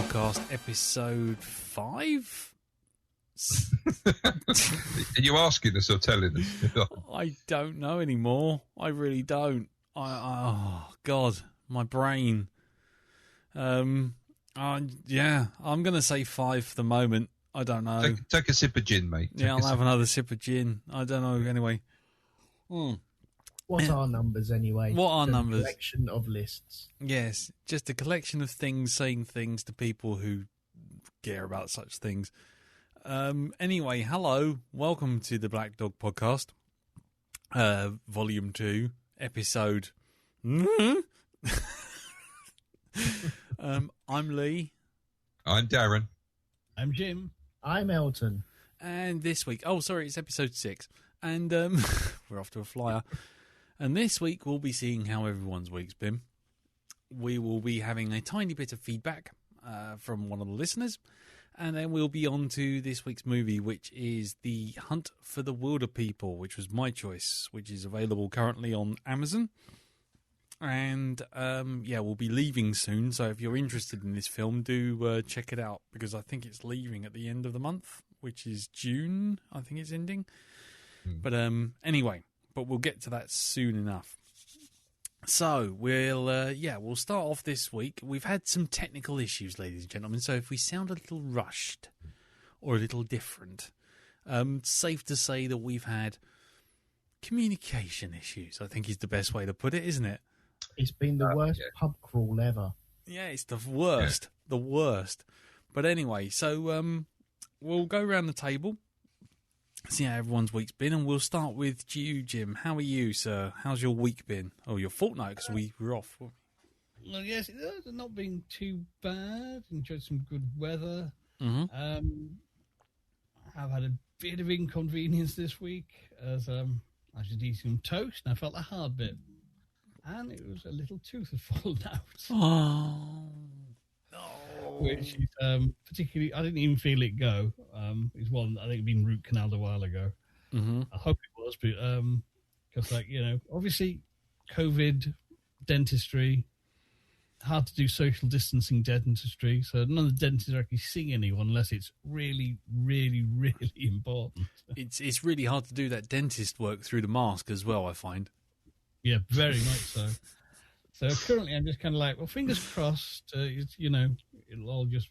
Podcast, episode 5? Are you asking us or telling us? I don't know anymore. I really don't. Oh, God, my brain. Yeah, I'm going to say 5 for the moment. I don't know. Take a sip of gin, mate. I'll have another sip of gin. I don't know, anyway. What are numbers, anyway? What are numbers? A collection of lists. Yes, just a collection of things saying things to people who care about such things. Anyway, hello. Welcome to the Black Dog Podcast, Volume 2, Episode... I'm Lee. I'm Darren. I'm Jim. I'm Elton. And this week... Oh, sorry, it's Episode 6. And we're off to a flyer. And this week, we'll be seeing how everyone's week's been. We will be having a tiny bit of feedback from one of the listeners. And then we'll be on to this week's movie, which is The Hunt for the Wilderpeople, which was my choice, which is available currently on Amazon. And, we'll be leaving soon. So if you're interested in this film, do check it out. Because I think it's leaving at the end of the month, which is June. I think it's ending. But anyway, we'll get to that soon enough. So we'll start off this week. We've had some technical issues, ladies and gentlemen. So if we sound a little rushed or a little different, safe to say that we've had communication issues, I think is the best way to put it, isn't it? It's been the worst pub crawl ever. Yeah, it's the worst. The worst. But anyway, so we'll go around the table, see how everyone's week's been, and we'll start with you, Jim. How are you, sir? How's your week been? Oh, your fortnight, because we were off. Well, yes, it's not been too bad. Enjoyed some good weather. Mm-hmm. I've had a bit of inconvenience this week as I was eating some toast and I felt a hard bit. And it was a little tooth had fallen out. Oh, no. Which is particularly, I didn't even feel it go. It's one I think had been root canaled a while ago. Mm-hmm. I hope it was, but because obviously COVID, dentistry, hard to do social distancing dentistry. So none of the dentists are actually seeing anyone unless it's really, really, really important. It's really hard to do that dentist work through the mask as well, I find. Yeah, very much so. So currently, I'm just kind of like, well, fingers crossed. It'll all just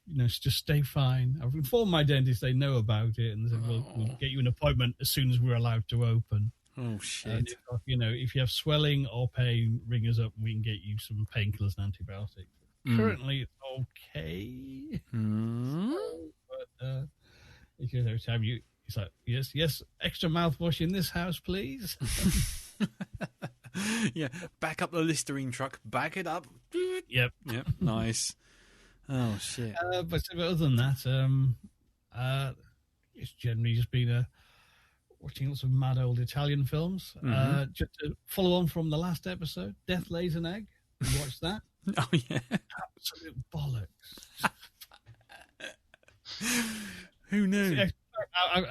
stay fine. I've informed my dentist; they know about it, and they said, we'll get you an appointment as soon as we're allowed to open. Oh shit! And if you have swelling or pain, ring us up, and we can get you some painkillers and antibiotics. Currently, it's okay. But it's just every time it's like, yes, extra mouthwash in this house, please. Yeah, back up the Listerine truck. Back it up. Yep, nice. Oh shit! But other than that, it's generally just been watching lots of mad old Italian films. Mm-hmm. Just to follow on from the last episode, Death Lays an Egg. You watched that? Oh yeah, absolute bollocks. Who knew? Yeah,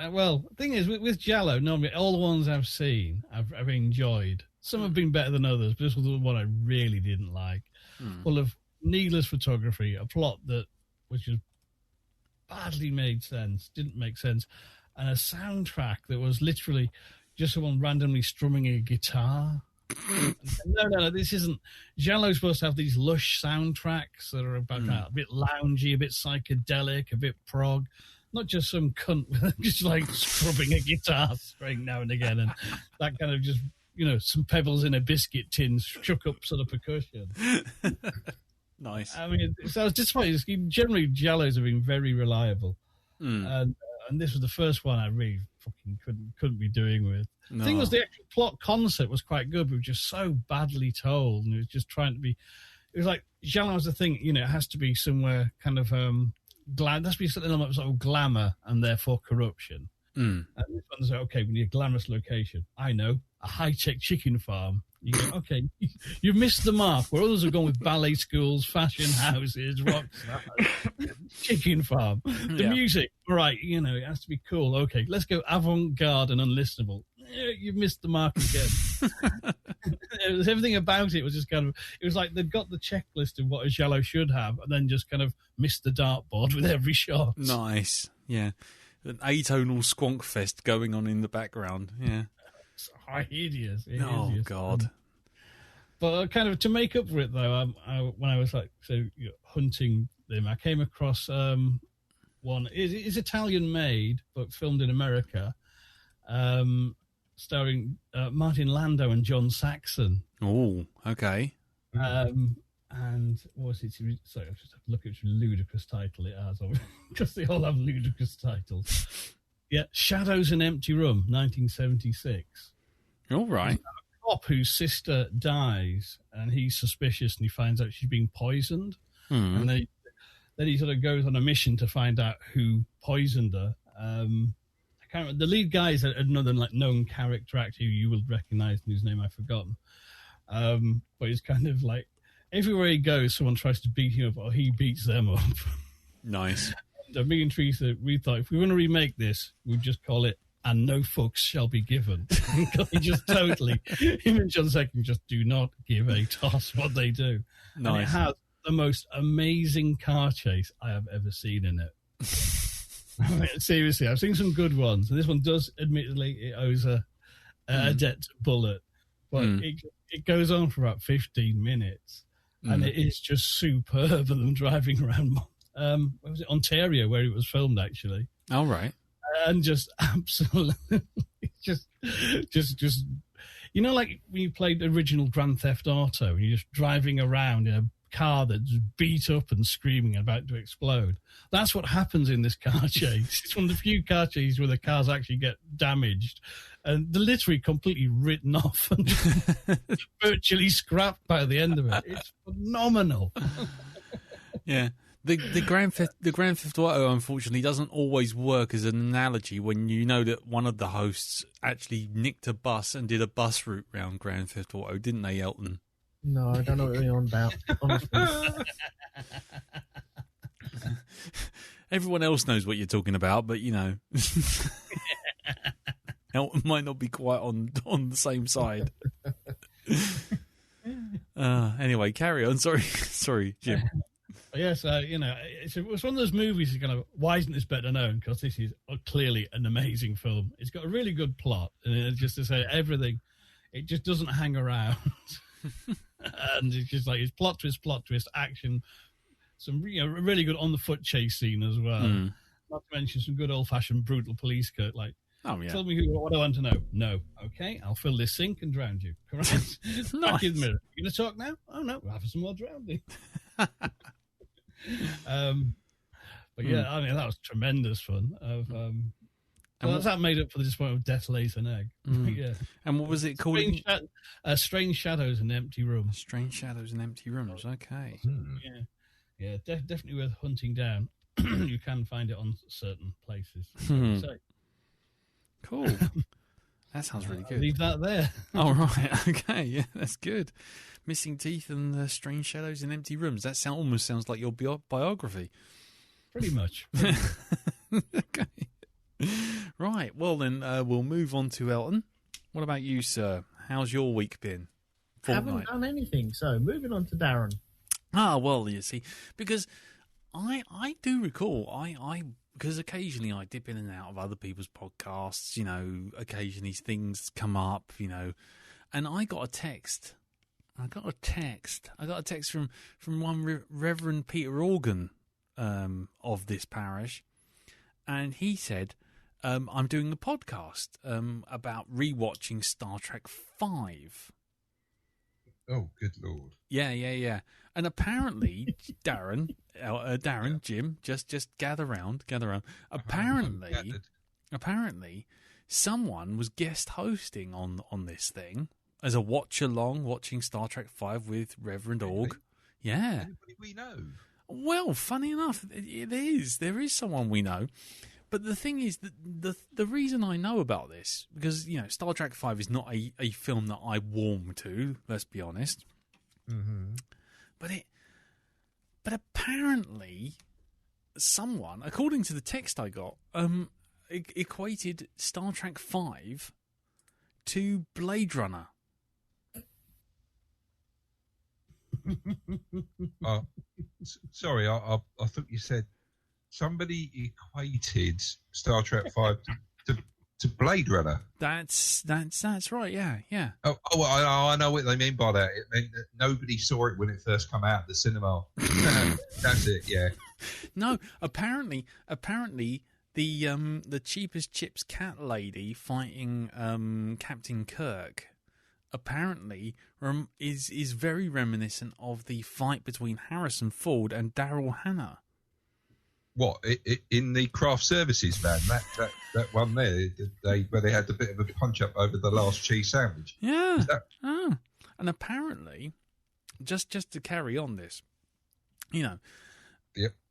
well, the thing is, with Giallo, normally all the ones I've seen, I've enjoyed. Some have been better than others, but this was the one I really didn't like. Full of needless photography, a plot which just badly made sense, didn't make sense, and a soundtrack that was literally just someone randomly strumming a guitar. No, this isn't. Giallo's supposed to have these lush soundtracks that are about a bit loungy, a bit psychedelic, a bit prog. Not just some cunt just like scrubbing a guitar string now and again, and that kind of just, some pebbles in a biscuit tin shook up sort of percussion. Nice. I mean, so I was disappointed. Generally, Giallos have been very reliable, and this was the first one I really fucking couldn't be doing with. No. The thing was, the actual plot concept was quite good, but it was just so badly told, and it was just trying to be. It was like Giallo was the thing, it has to be somewhere kind of there has to be something element of sort of glamour and therefore corruption. And this one's like, okay, we need a glamorous location. I know, a high-tech chicken farm. You go, okay, you've missed the mark. Where others have gone with ballet schools, fashion houses, rock stars, chicken farm. The music, all right, it has to be cool. Okay, let's go avant-garde and unlistenable. You've missed the mark again. everything about it was just kind of. It was like they'd got the checklist of what a Giallo should have, and then just kind of missed the dartboard with every shot. Nice, yeah. An atonal squonk fest going on in the background. Yeah. It's hideous. God. But kind of to make up for it, though, when I was hunting them, I came across one. It's Italian made, but filmed in America, starring Martin Landau and John Saxon. Oh, okay. And what was it? Sorry, I've just have to look at which ludicrous title it has, because they all have ludicrous titles. Yeah, Shadows in Empty Room, 1976. All right. Cop whose sister dies, and he's suspicious, and he finds out she's been poisoned, and then he sort of goes on a mission to find out who poisoned her. I can't remember. The lead guy is another known character actor who you will recognise, and whose name I've forgotten. But he's kind of like everywhere he goes, someone tries to beat him up, or he beats them up. Nice. And me and Teresa, we thought if we were going to remake this, we'd just call it "And No Fucks Shall Be Given." He just totally, him and John Second just do not give a toss what they do. Nice. And it has the most amazing car chase I have ever seen in it. I mean, seriously, I've seen some good ones, and this one does, admittedly, it owes a debt to Bullet, but it goes on for about 15 minutes, and it is just superb of them driving around. What was it, Ontario, where it was filmed, actually. All right. And just absolutely, just, you know, like when you played original Grand Theft Auto, and you're just driving around in a car that's beat up and screaming and about to explode. That's what happens in this car chase. It's one of the few car chases where the cars actually get damaged, and they're literally completely written off and virtually scrapped by the end of it. It's phenomenal. Yeah. The Grand Theft Auto, unfortunately, doesn't always work as an analogy when you know that one of the hosts actually nicked a bus and did a bus route round Grand Theft Auto, didn't they, Elton? No, I don't know what you're on about, honestly. Everyone else knows what you're talking about, but, you know, Elton might not be quite on the same side. Anyway, carry on. Sorry, Jim. Yes, you know, it's one of those movies that kind of, why isn't this better known? Because this is clearly an amazing film. It's got a really good plot, and it's just to say everything, it just doesn't hang around. And it's just like, it's plot twist, action, some really good on-the-foot chase scene as well. Not to mention some good old-fashioned brutal police cut, like, oh, yeah. Tell me what I want to know. No. Okay, I'll fill this sink and drown you. Correct? Back in the mirror. You going to talk now? Oh, no, we'll have some more drowning. But yeah, I mean, that was tremendous fun. That made up for the disappointment of Death Lays an Egg. Yeah. And what was it called? Strange Shadows and Empty Rooms. Strange Shadows and Empty Rooms. Okay. Yeah, definitely worth hunting down. You can find it on certain places. Cool. That sounds really good. Leave that there. Oh, right. Okay. Yeah, that's good. Missing Teeth and Strange Shadows in Empty Rooms. That almost sounds like your biography. Pretty much. Okay. Right. Well, then we'll move on to Elton. What about you, sir? How's your week been? Haven't done anything. So, moving on to Darren. Ah, well, you see, because I do recall, because occasionally I dip in and out of other people's podcasts, you know, occasionally things come up, you know, and I got a text from one Reverend Peter Organ of this parish, and he said, I'm doing a podcast about rewatching Star Trek V. Oh, good Lord. Yeah. And apparently, Darren, Jim, just gather round. Apparently, someone was guest hosting on this thing as a watch-along, watching Star Trek V with Reverend Org. Yeah. Anybody we know? Well, funny enough, it is. There is someone we know. But the thing is, the reason I know about this, because, you know, Star Trek V is not a film that I warm to, let's be honest. Mm-hmm. But apparently someone, according to the text I got, equated Star Trek V to Blade Runner. Sorry, I thought you said somebody equated Star Trek 5 to Blade Runner. That's right. Yeah. I know what they mean by that. It meant that nobody saw it when it first came out of the cinema. That's it. Yeah. No, apparently, the cheapest chips cat lady fighting Captain Kirk apparently is very reminiscent of the fight between Harrison Ford and Daryl Hannah. What in the craft services van? That one there, where they had a bit of a punch up over the last cheese sandwich. Yeah. And apparently, just to carry on this, Yep.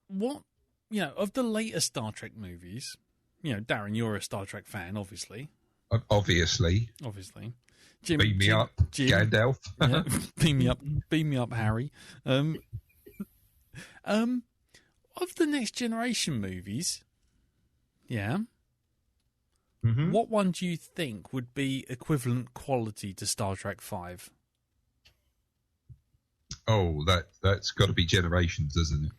What of the later Star Trek movies? Darren, you're a Star Trek fan, obviously. Obviously. Jim, Beam me up, Gandalf. Yeah, beam me up, Harry. Of the Next Generation movies, Mm-hmm. what one do you think would be equivalent quality to Star Trek 5? Oh, that's got to be Generations, isn't it?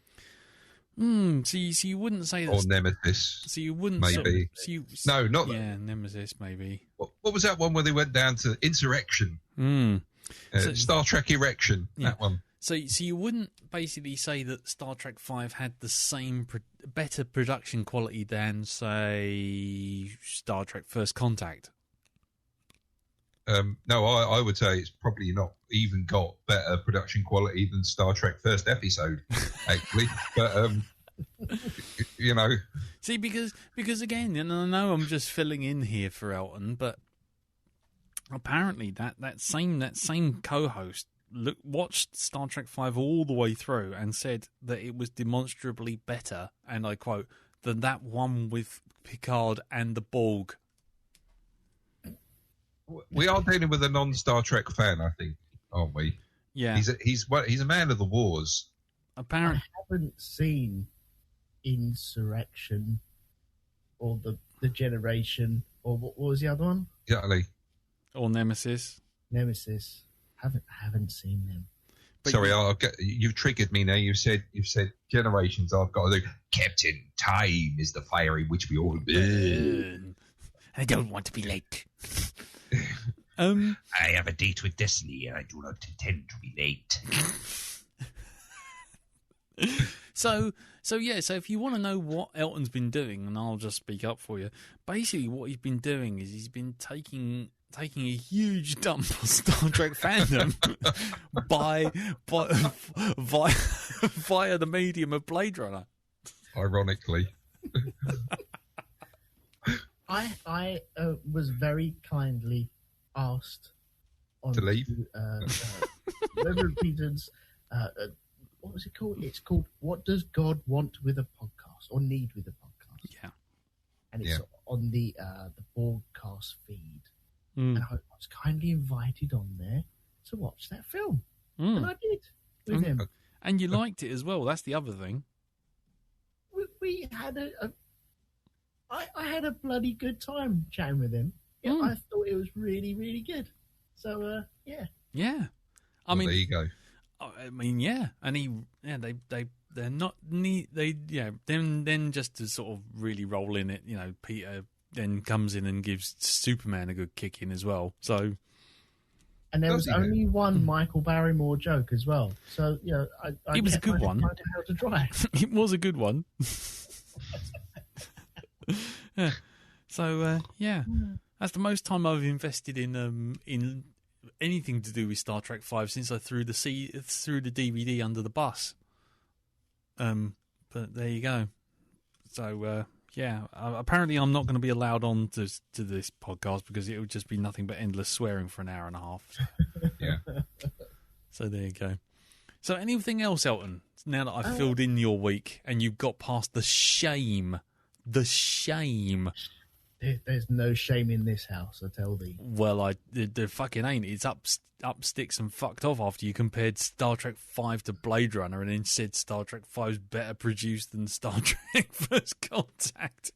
So you wouldn't say that. Or Nemesis. So you wouldn't maybe. No, not that. Yeah, Nemesis maybe. What was that one where they went down to Insurrection? Star Trek Erection. Yeah. That one. So you wouldn't basically say that Star Trek 5 had the same better production quality than, say, Star Trek First Contact? No, I would say it's probably not even got better production quality than Star Trek First Episode, actually. But See, because again, and I know I'm just filling in here for Elton, but apparently that same co-host watched Star Trek 5 all the way through and said that it was demonstrably better, and I quote, than that one with Picard and the Borg. We are dealing with a non-Star Trek fan, I think, aren't we? Yeah. He's a man of the wars. Apparently, I haven't seen Insurrection or the Generation or what was the other one? Exactly. or Nemesis. Nemesis. Haven't seen them. But sorry, you've triggered me now. You've said Generations. I've got to do. Captain, time is the fire in which we all burn. I don't want to be late. I have a date with destiny, and I do not intend to be late. So if you want to know what Elton's been doing, and I'll just speak up for you. Basically, what he's been doing is he's been taking a huge dump on Star Trek fandom via the medium of Blade Runner. Ironically. I was very kindly asked to leave. Reverend Peter's, what was it called? It's called "What Does God Want with a Podcast or Need with a Podcast?" Yeah, and it's on the broadcast feed. Mm. And I was kindly invited on there to watch that film, and I did with him. And you liked it as well. That's the other thing. We had I had a bloody good time chatting with him. Yeah, I thought it was really, really good. So, yeah. Yeah. I mean, there you go. I mean, yeah. And they're not neat. Then just to sort of really roll in it, Peter then comes in and gives Superman a good kick in as well. So. And there was only one Michael Barrymore joke as well. So, it was a good one. How to drive. It was a good one. Yeah. So that's the most time I've invested in anything to do with Star Trek 5 since I threw the DVD under the bus. But there you go. So apparently I'm not going to be allowed on to this podcast because it would just be nothing but endless swearing for an hour and a half. Yeah. So there you go. So anything else, Elton? Now that I've filled in your week and you've got past the shame. The shame. There's no shame in this house, I tell thee. Well, there fucking ain't. It's up sticks and fucked off after you compared Star Trek 5 to Blade Runner and then said Star Trek 5's better produced than Star Trek First Contact.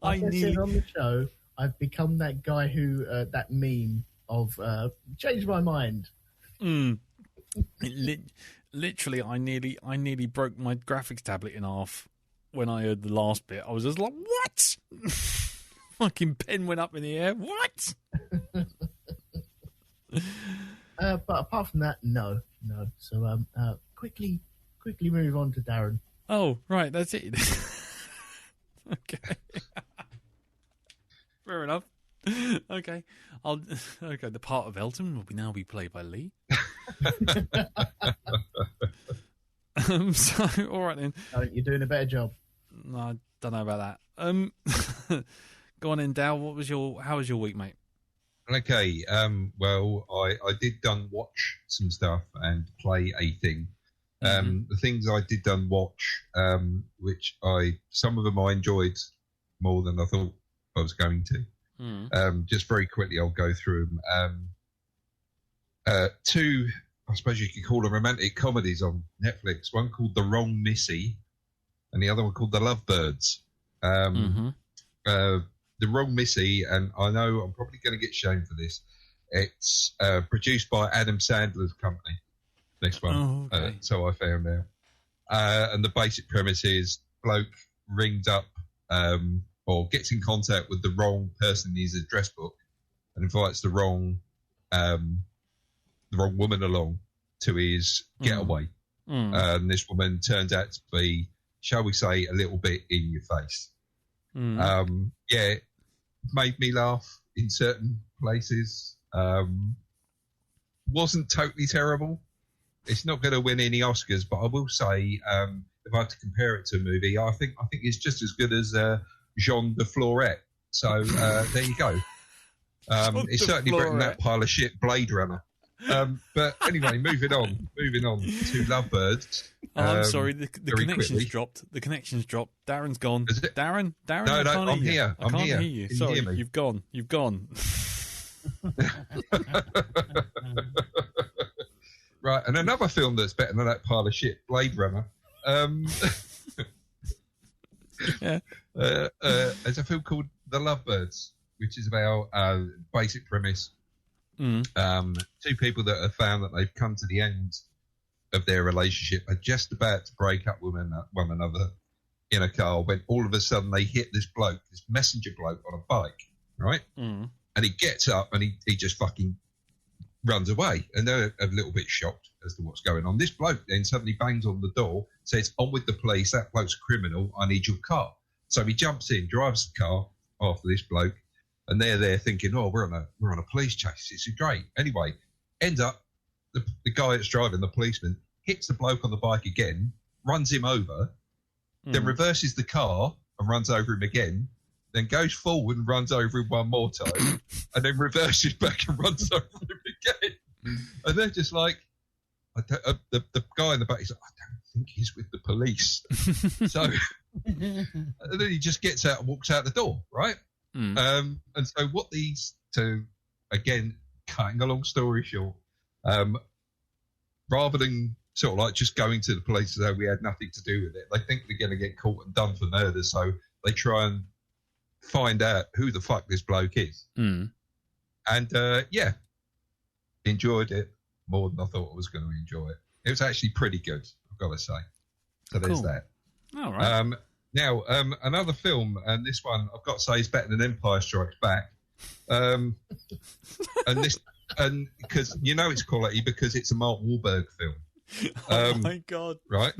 Like I said on the show, I've become that guy who, that meme of, change my mind. Literally, I nearly broke my graphics tablet in half when I heard the last bit. I was just like, "What?" Fucking pen went up in the air. What? But apart from that, no. So quickly move on to Darren. Oh, right, that's it. Okay. Fair enough. Okay. The part of Elton will now be played by Lee. So, all right then. You're doing a better job. No, I don't know about that. Go on in, Dal. How was your week, mate? Okay. Well, I did watch some stuff and play a thing. The things I did watch, which some of them I enjoyed more than I thought I was going to. Just very quickly, I'll go through them. Two, I suppose you could call them romantic comedies on Netflix. One called The Wrong Missy, and the other one called The Lovebirds. The Wrong Missy, and I know I'm probably going to get shamed for this. It's produced by Adam Sandler's company. This one, okay. So I found out. And the basic premise is bloke rings up or gets in contact with the wrong person in his address book and invites the wrong woman along to his getaway. And this woman turns out to be, shall we say, a little bit in your face. Yeah, made me laugh in certain places. Wasn't totally terrible. It's not going to win any Oscars, but I will say, if I had to compare it to a movie, I think it's just as good as Jean de Florette. So there you go. It's certainly better than that pile of shit Blade Runner. But anyway, moving on to Lovebirds. I'm sorry, the connection's dropped. The connection's dropped. Darren's gone. Is it? Darren, No, I'm here. I can't hear you. Can Sorry, you hear me? You've gone. Right, and another film that's better than that pile of shit, Blade Runner. Yeah. There's a film called The Lovebirds, which is about basic premise. Two people that have found that they've come to the end of their relationship are just about to break up with one another in a car when all of a sudden they hit this messenger bloke on a bike, right? And he gets up and he just fucking runs away, and they're a little bit shocked as to what's going on. This bloke then suddenly bangs on the door, says, "On with the police, that bloke's a criminal, I need your car." So he jumps in, drives the car after this bloke, and they're there thinking, "Oh, we're on a police chase. It's great." Anyway, ends up the guy that's driving, the policeman, hits the bloke on the bike again, runs him over, then reverses the car and runs over him again, then goes forward and runs over him one more time, and then reverses back and runs over him again. And they're just like, the guy in the back is like, "I don't think he's with the police." So and then he just gets out and walks out the door, right? And so what these two, again, cutting a long story short, rather than sort of like just going to the police as though we had nothing to do with it, they think they're going to get caught and done for murder, so they try and find out who the fuck this bloke is. And yeah, enjoyed it more than I thought I was going to enjoy it. It was actually pretty good, I've got to say. So there's that. All right. Now, another film, and this one I've got to say is better than Empire Strikes Back. And because you know it's quality because it's a Mark Wahlberg film. Oh my God! Right,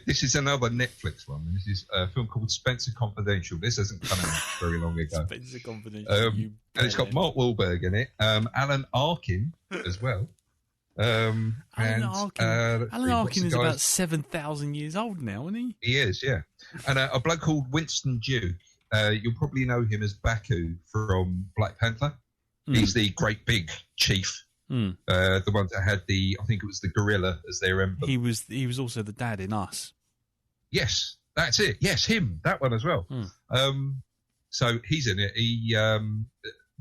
this is another Netflix one. This is a film called Spencer Confidential. This hasn't come out very long ago. Spencer Confidential, and it's got Mark Wahlberg in it, Alan Arkin as well. Alan Arkin is about 7,000 years old now, isn't he? He is, yeah. And a bloke called Winston Duke. You'll probably know him as Baku from Black Panther. He's the great big chief. The one that had I think it was the gorilla as their emblem. He was also the dad in Us. Yes, that's it. Yes, him. That one as well. So he's in it. He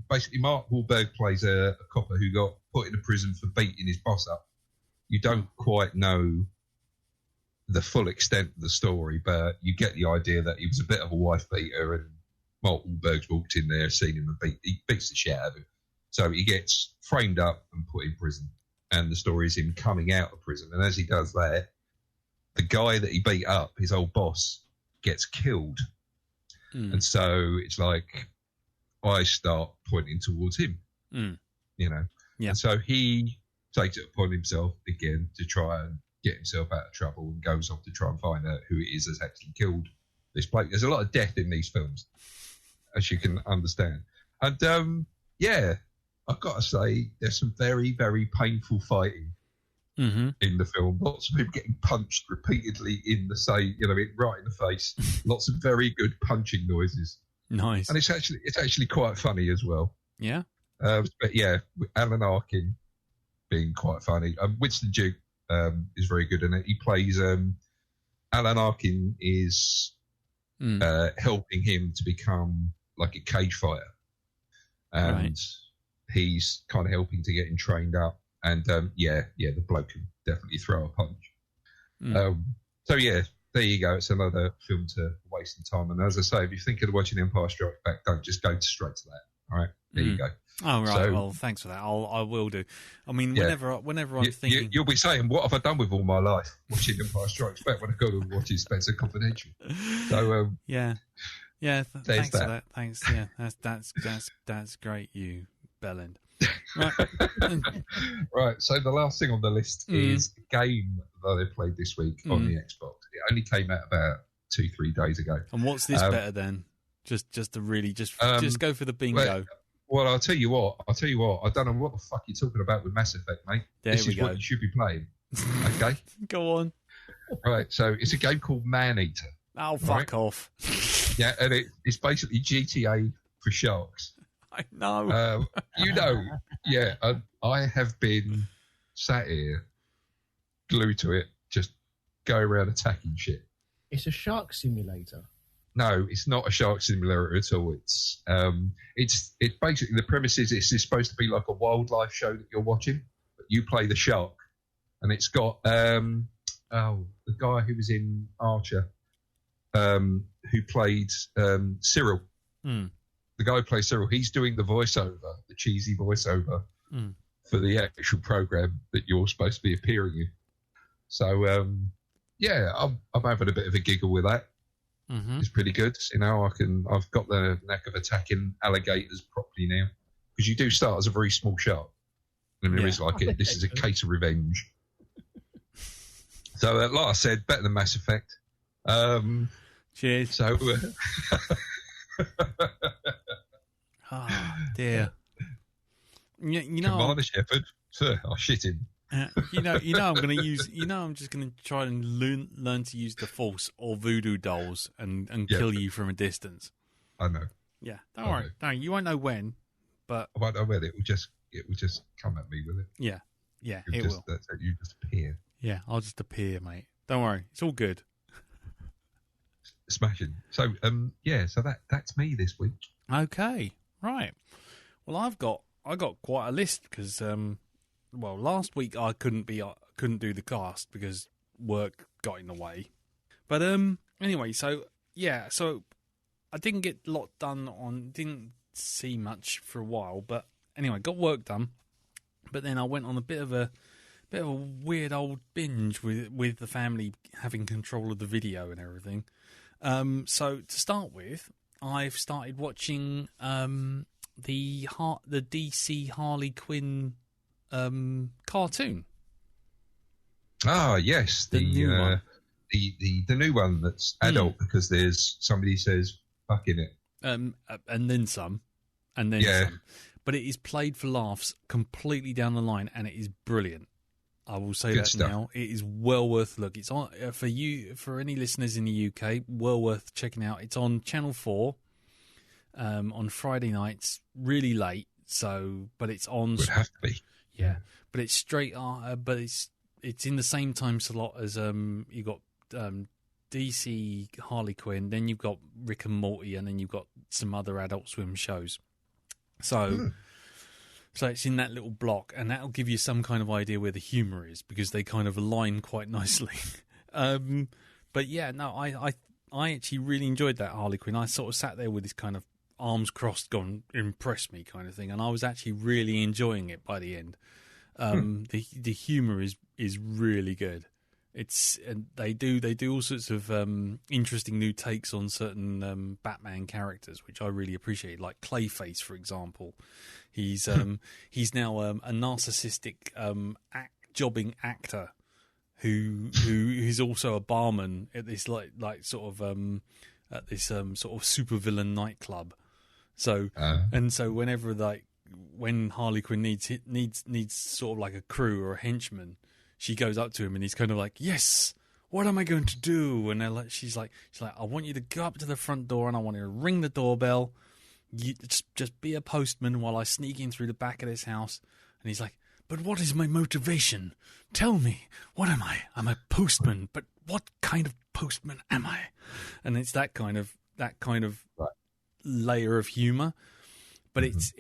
basically Mark Wahlberg plays a copper who got put in a prison for beating his boss up. You don't quite know the full extent of the story, but you get the idea that he was a bit of a wife beater, and Mark Wahlberg's walked in there, seen him, and he beats the shit out of him. So he gets framed up and put in prison. and the story is him coming out of prison. And as he does that, the guy that he beat up, his old boss, gets killed. And so it's like I start pointing towards him, you know. Yeah. And so he takes it upon himself again to try and get himself out of trouble and goes off to try and find out who it is that's actually killed this bloke. There's a lot of death in these films, as you can understand. And, yeah, I've got to say, there's some very, very painful fighting in the film. Lots of people getting punched repeatedly in the same, right in the face. Lots of very good punching noises. Nice. And it's actually quite funny as well. Yeah. But yeah, Alan Arkin being quite funny. Winston Duke is very good in it. He plays Alan Arkin is helping him to become like a cage fighter, and he's kind of helping to get him trained up. And the bloke can definitely throw a punch. So yeah, there you go. It's another film to waste some time. And as I say, if you're thinking of watching Empire Strikes Back, don't just go straight to that. All right, there you go. Oh, right. So, well, thanks for that. I will do. I mean, whenever I'm thinking... You'll be saying, what have I done with all my life watching Empire Strikes Back when I go and watch Spencer Confidential? So, yeah, thanks for that. Thanks, yeah, that's great, you bellend. Right. Right, so the last thing on the list is a game that they played this week on the Xbox. It only came out about 2-3 days ago. And what's this better than? Just to really just go for the bingo. Well, I'll tell you what. I don't know what the fuck you're talking about with Mass Effect, mate. This is what you should be playing. Okay? Go on. Right, so it's a game called Maneater. Oh, fuck off. Yeah, and it's basically GTA for sharks. I know. Yeah, I have been sat here, glued to it, just go around attacking shit. It's a shark simulator. No, it's not a shark simulator at all. It's basically the premise is it's supposed to be like a wildlife show that you're watching, but you play the shark, and it's got the guy who was in Archer, who played Cyril. The guy who plays Cyril, he's doing the voiceover, the cheesy voiceover for the actual program that you're supposed to be appearing in. So I'm having a bit of a giggle with that. It's pretty good. I've got the knack of attacking alligators properly now, because you do start as a very small shark. And there is this is a case of revenge. So, like I said, better than Mass Effect. Cheers. So, oh dear. You know, come on, Shepherd. I'll shit him. I'm just gonna try and learn to use the Force or voodoo dolls and kill you from a distance. I know. Yeah, don't worry. You won't know when, but I won't know when. It will just come at me with it. Yeah, it will. You just appear. Yeah, I'll just appear, mate. Don't worry, it's all good. Smashing. So so that's me this week. Okay, right. Well, I got quite a list because last week I couldn't do the cast because work got in the way. But anyway, so I didn't get a lot done didn't see much for a while, but anyway, got work done. But then I went on a bit of a weird old binge with the family having control of the video and everything. So to start with, I've started watching the DC Harley Quinn cartoon. Ah, yes, the new one. The new one that's adult because there's somebody says fuck in it. And then some. Some. But it is played for laughs completely down the line, and it is brilliant. I will say Good that stuff. now. It is well worth a look. It's on for any listeners in the UK. Well worth checking out. It's on Channel 4 on Friday nights, really late. But it's on. Would have to be. Yeah, but it's straight. But it's in the same time slot as you got DC Harley Quinn. Then you've got Rick and Morty, and then you've got some other Adult Swim shows. So it's in that little block, and that'll give you some kind of idea where the humour is, because they kind of align quite nicely. But yeah, no, I actually really enjoyed that Harley Quinn. I sort of sat there with this kind of arms crossed, gone, impress me kind of thing, and I was actually really enjoying it by the end. The humor is really good. And they do all sorts of interesting new takes on certain Batman characters, which I really appreciate. Like Clayface, for example, he's now a narcissistic jobbing actor who's also a barman at this like sort of supervillain nightclub. So when Harley Quinn needs sort of like a crew or a henchman, she goes up to him and he's kind of like, yes, what am I going to do? And she's like, I want you to go up to the front door and I want you to ring the doorbell. You just be a postman while I sneak in through the back of this house. And he's like, but what is my motivation? Tell me, what am I? I'm a postman, but what kind of postman am I? And it's that kind of right. layer of humor, but it's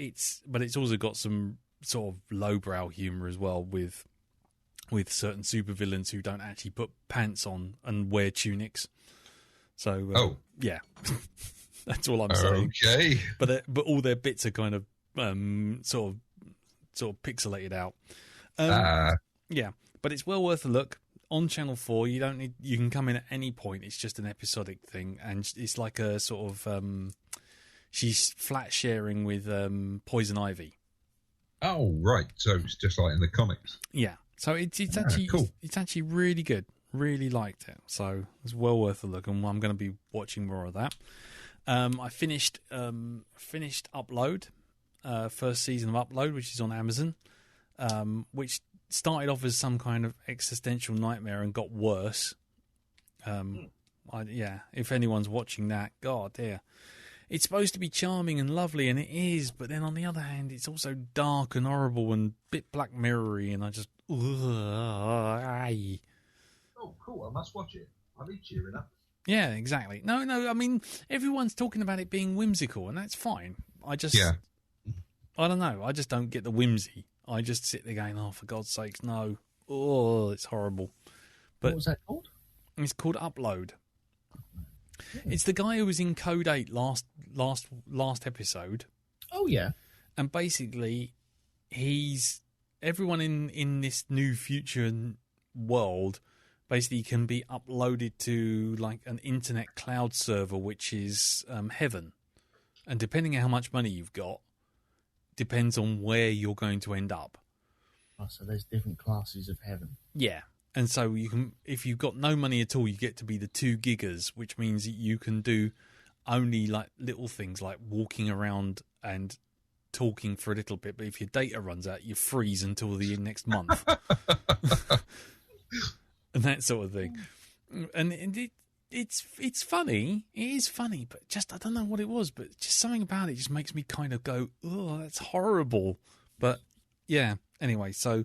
also got some sort of lowbrow humor as well with certain supervillains who don't actually put pants on and wear tunics. So yeah, that's all I'm saying. Okay, but all their bits are kind of sort of pixelated out. Yeah, but it's well worth a look on Channel 4. You can come in at any point. It's just an episodic thing, and it's like a sort of she's flat sharing with Poison Ivy. Oh right, so it's just like in the comics. Yeah. So it's actually cool. It's actually really good. Really liked it. So it's well worth a look, and I'm going to be watching more of that. I finished Upload, first season of Upload, which is on Amazon, which started off as some kind of existential nightmare and got worse. If anyone's watching that, God dear. It's supposed to be charming and lovely, and it is, but then on the other hand, it's also dark and horrible and a bit Black Mirror-y, and I just... Oh, cool. I must watch it. I'll be cheering up. Yeah, exactly. No, I mean, everyone's talking about it being whimsical, and that's fine. I don't know. I just don't get the whimsy. I just sit there going, oh, for God's sakes, no. Oh, it's horrible. But what was that called? It's called Upload. It's the guy who was in Code 8 last episode. Oh, yeah. And basically, everyone in this new future world basically can be uploaded to like an internet cloud server, which is heaven. And depending on how much money you've got, depends on where you're going to end up. Oh, so there's different classes of heaven. Yeah. And so you can, if you've got no money at all, you get to be the 2 giggers, which means that you can do only like little things like walking around and talking for a little bit. But if your data runs out, you freeze until the next month. And that sort of thing. And it's funny. It is funny, but just, I don't know what it was, but just something about it just makes me kind of go, oh, that's horrible. But yeah, anyway, so...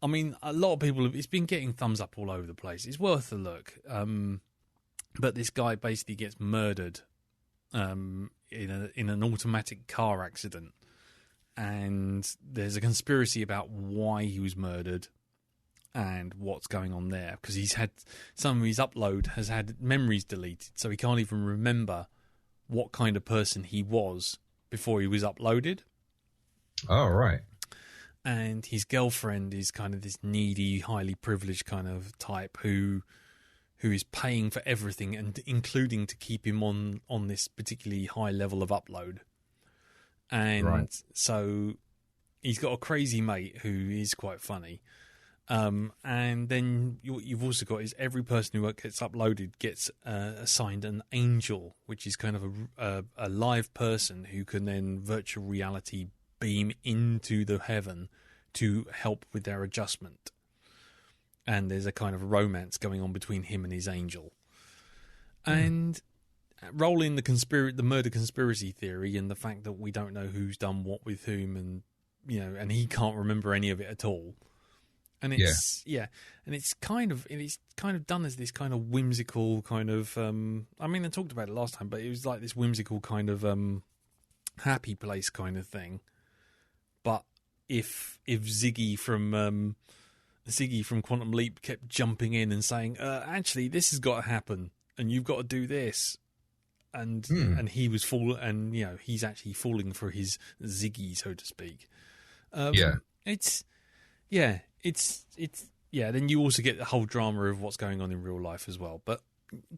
I mean, a lot of people, it's been getting thumbs up all over the place. It's worth a look. But this guy basically gets murdered in an automatic car accident. And there's a conspiracy about why he was murdered and what's going on there. Because he's had, some of his upload has had memories deleted. So he can't even remember what kind of person he was before he was uploaded. Oh, right. And his girlfriend is kind of this needy, highly privileged kind of type who is paying for everything, and including to keep him on this particularly high level of upload. And so he's got a crazy mate who is quite funny. And then you've also got is every person who gets uploaded gets assigned an angel, which is kind of a live person who can then virtual reality beam into the heaven to help with their adjustment. And there's a kind of romance going on between him and his angel. And roll in the murder conspiracy theory and the fact that we don't know who's done what with whom, and and he can't remember any of it at all. And it's and it's kind of done as this kind of whimsical kind of I mean, I talked about it last time, but it was like this whimsical kind of happy place kind of thing. But if Ziggy from Quantum Leap kept jumping in and saying, actually, this has got to happen, and you've got to do this, and he was he's actually falling for his Ziggy, so to speak. It's yeah, it's yeah. Then you also get the whole drama of what's going on in real life as well. But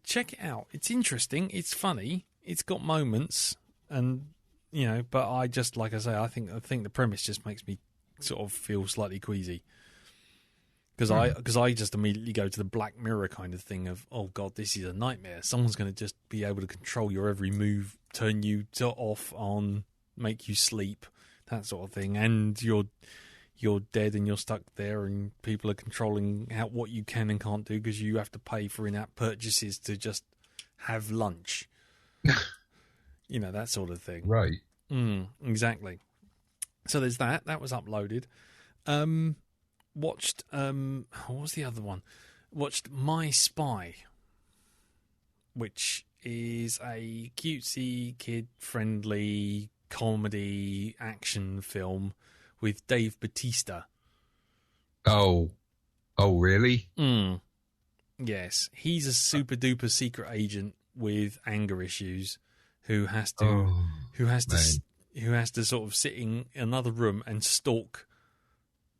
check it out. It's interesting. It's funny. It's got moments, and But I just, like I say, I think the premise just makes me sort of feel slightly queasy. Because I just immediately go to the Black Mirror kind of thing of, oh God, this is a nightmare. Someone's going to just be able to control your every move, turn you off, on, make you sleep, that sort of thing. And you're dead and you're stuck there, and people are controlling what you can and can't do because you have to pay for in-app purchases to just have lunch. That sort of thing. Right. Exactly. So there's that. That was uploaded. Watched what was the other one? Watched My Spy, which is a cutesy, kid-friendly comedy action film with Dave Bautista. Oh, really? Yes, he's a super duper secret agent with anger issues who has to sort of sit in another room and stalk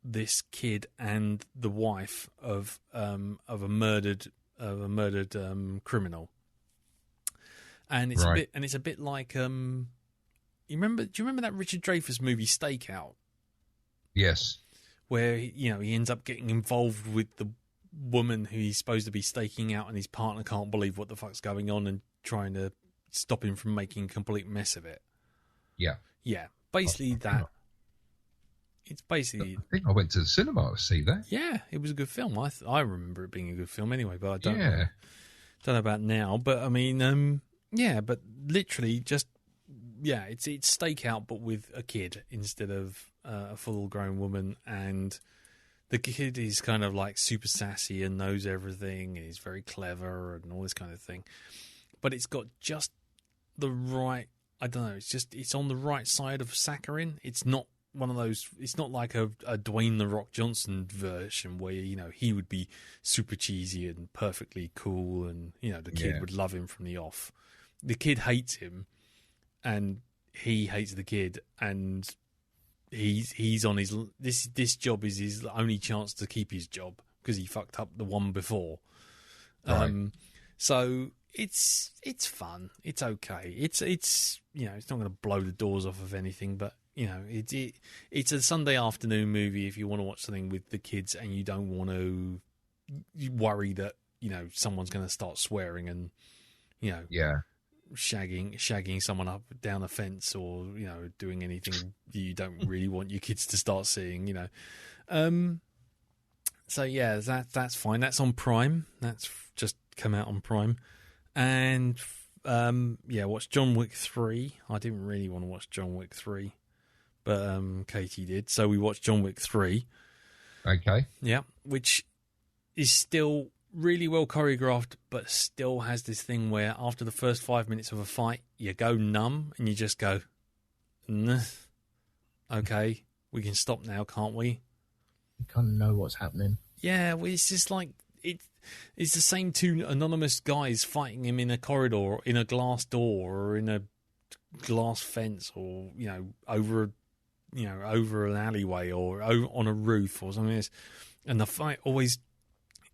this kid and the wife of a murdered criminal, and it's a bit like do you remember that Richard Dreyfuss movie Stakeout? Yes, where he ends up getting involved with the woman who he's supposed to be staking out, and his partner can't believe what the fuck's going on and trying to stop him from making a complete mess of it. Yeah, basically that. It's basically. I think I went to the cinema to see that. Yeah, it was a good film. I remember it being a good film anyway, but I don't know about now. But I mean, but literally just it's Stakeout, but with a kid instead of a full-grown woman, and the kid is kind of like super sassy and knows everything, and he's very clever and all this kind of thing. But it's got just the right. I don't know. It's on the right side of saccharine. It's not one of those. It's not like a Dwayne the Rock Johnson version where he would be super cheesy and perfectly cool, and the kid would love him from the off. The kid hates him, and he hates the kid, and he's on his this job is his only chance to keep his job because he fucked up the one before. Right. So it's fun. It's okay. It's it's not going to blow the doors off of anything, but it's a Sunday afternoon movie if you want to watch something with the kids and you don't want to worry that someone's going to start swearing and shagging someone up down a fence, or doing anything you don't really want your kids to start seeing. So yeah, that's fine. That's on Prime. That's just come out on Prime. And watched John Wick 3. I didn't really want to watch John Wick 3, but Katie did, so we watched John Wick 3. Okay. Yeah, which is still really well choreographed, but still has this thing where after the first 5 minutes of a fight, you go numb and you just go, okay, we can stop now, can't we? You kind of know what's happening. Yeah, well, it's just like it's the same two anonymous guys fighting him in a corridor, in a glass door, or in a glass fence, or over an alleyway, or on a roof, or something. And the fight always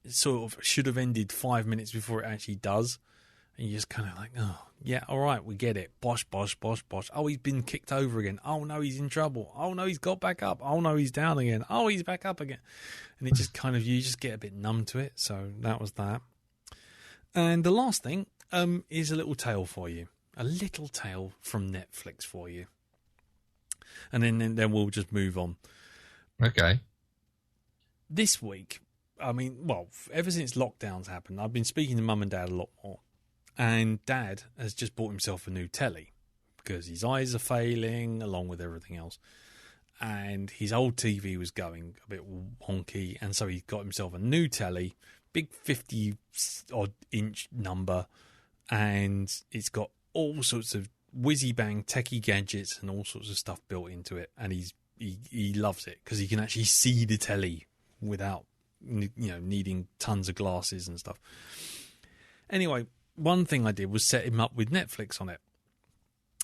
sort of should have ended 5 minutes before it actually does. And you're just kind of like, oh, yeah, all right, we get it. Bosh, bosh, bosh, bosh. Oh, he's been kicked over again. Oh, no, he's in trouble. Oh, no, he's got back up. Oh, no, he's down again. Oh, he's back up again. And it just kind of, you just get a bit numb to it. So that was that. And the last thing is a little tale for you. A little tale from Netflix for you. And then we'll just move on. Okay. This week, I mean, well, ever since lockdowns happened, I've been speaking to Mum and Dad a lot more. And Dad has just bought himself a new telly because his eyes are failing along with everything else. And his old TV was going a bit wonky. And so he got himself a new telly, big 50-odd inch number. And it's got all sorts of whizzy-bang techie gadgets and all sorts of stuff built into it. And he loves it because he can actually see the telly without needing tons of glasses and stuff. Anyway, one thing I did was set him up with Netflix on it.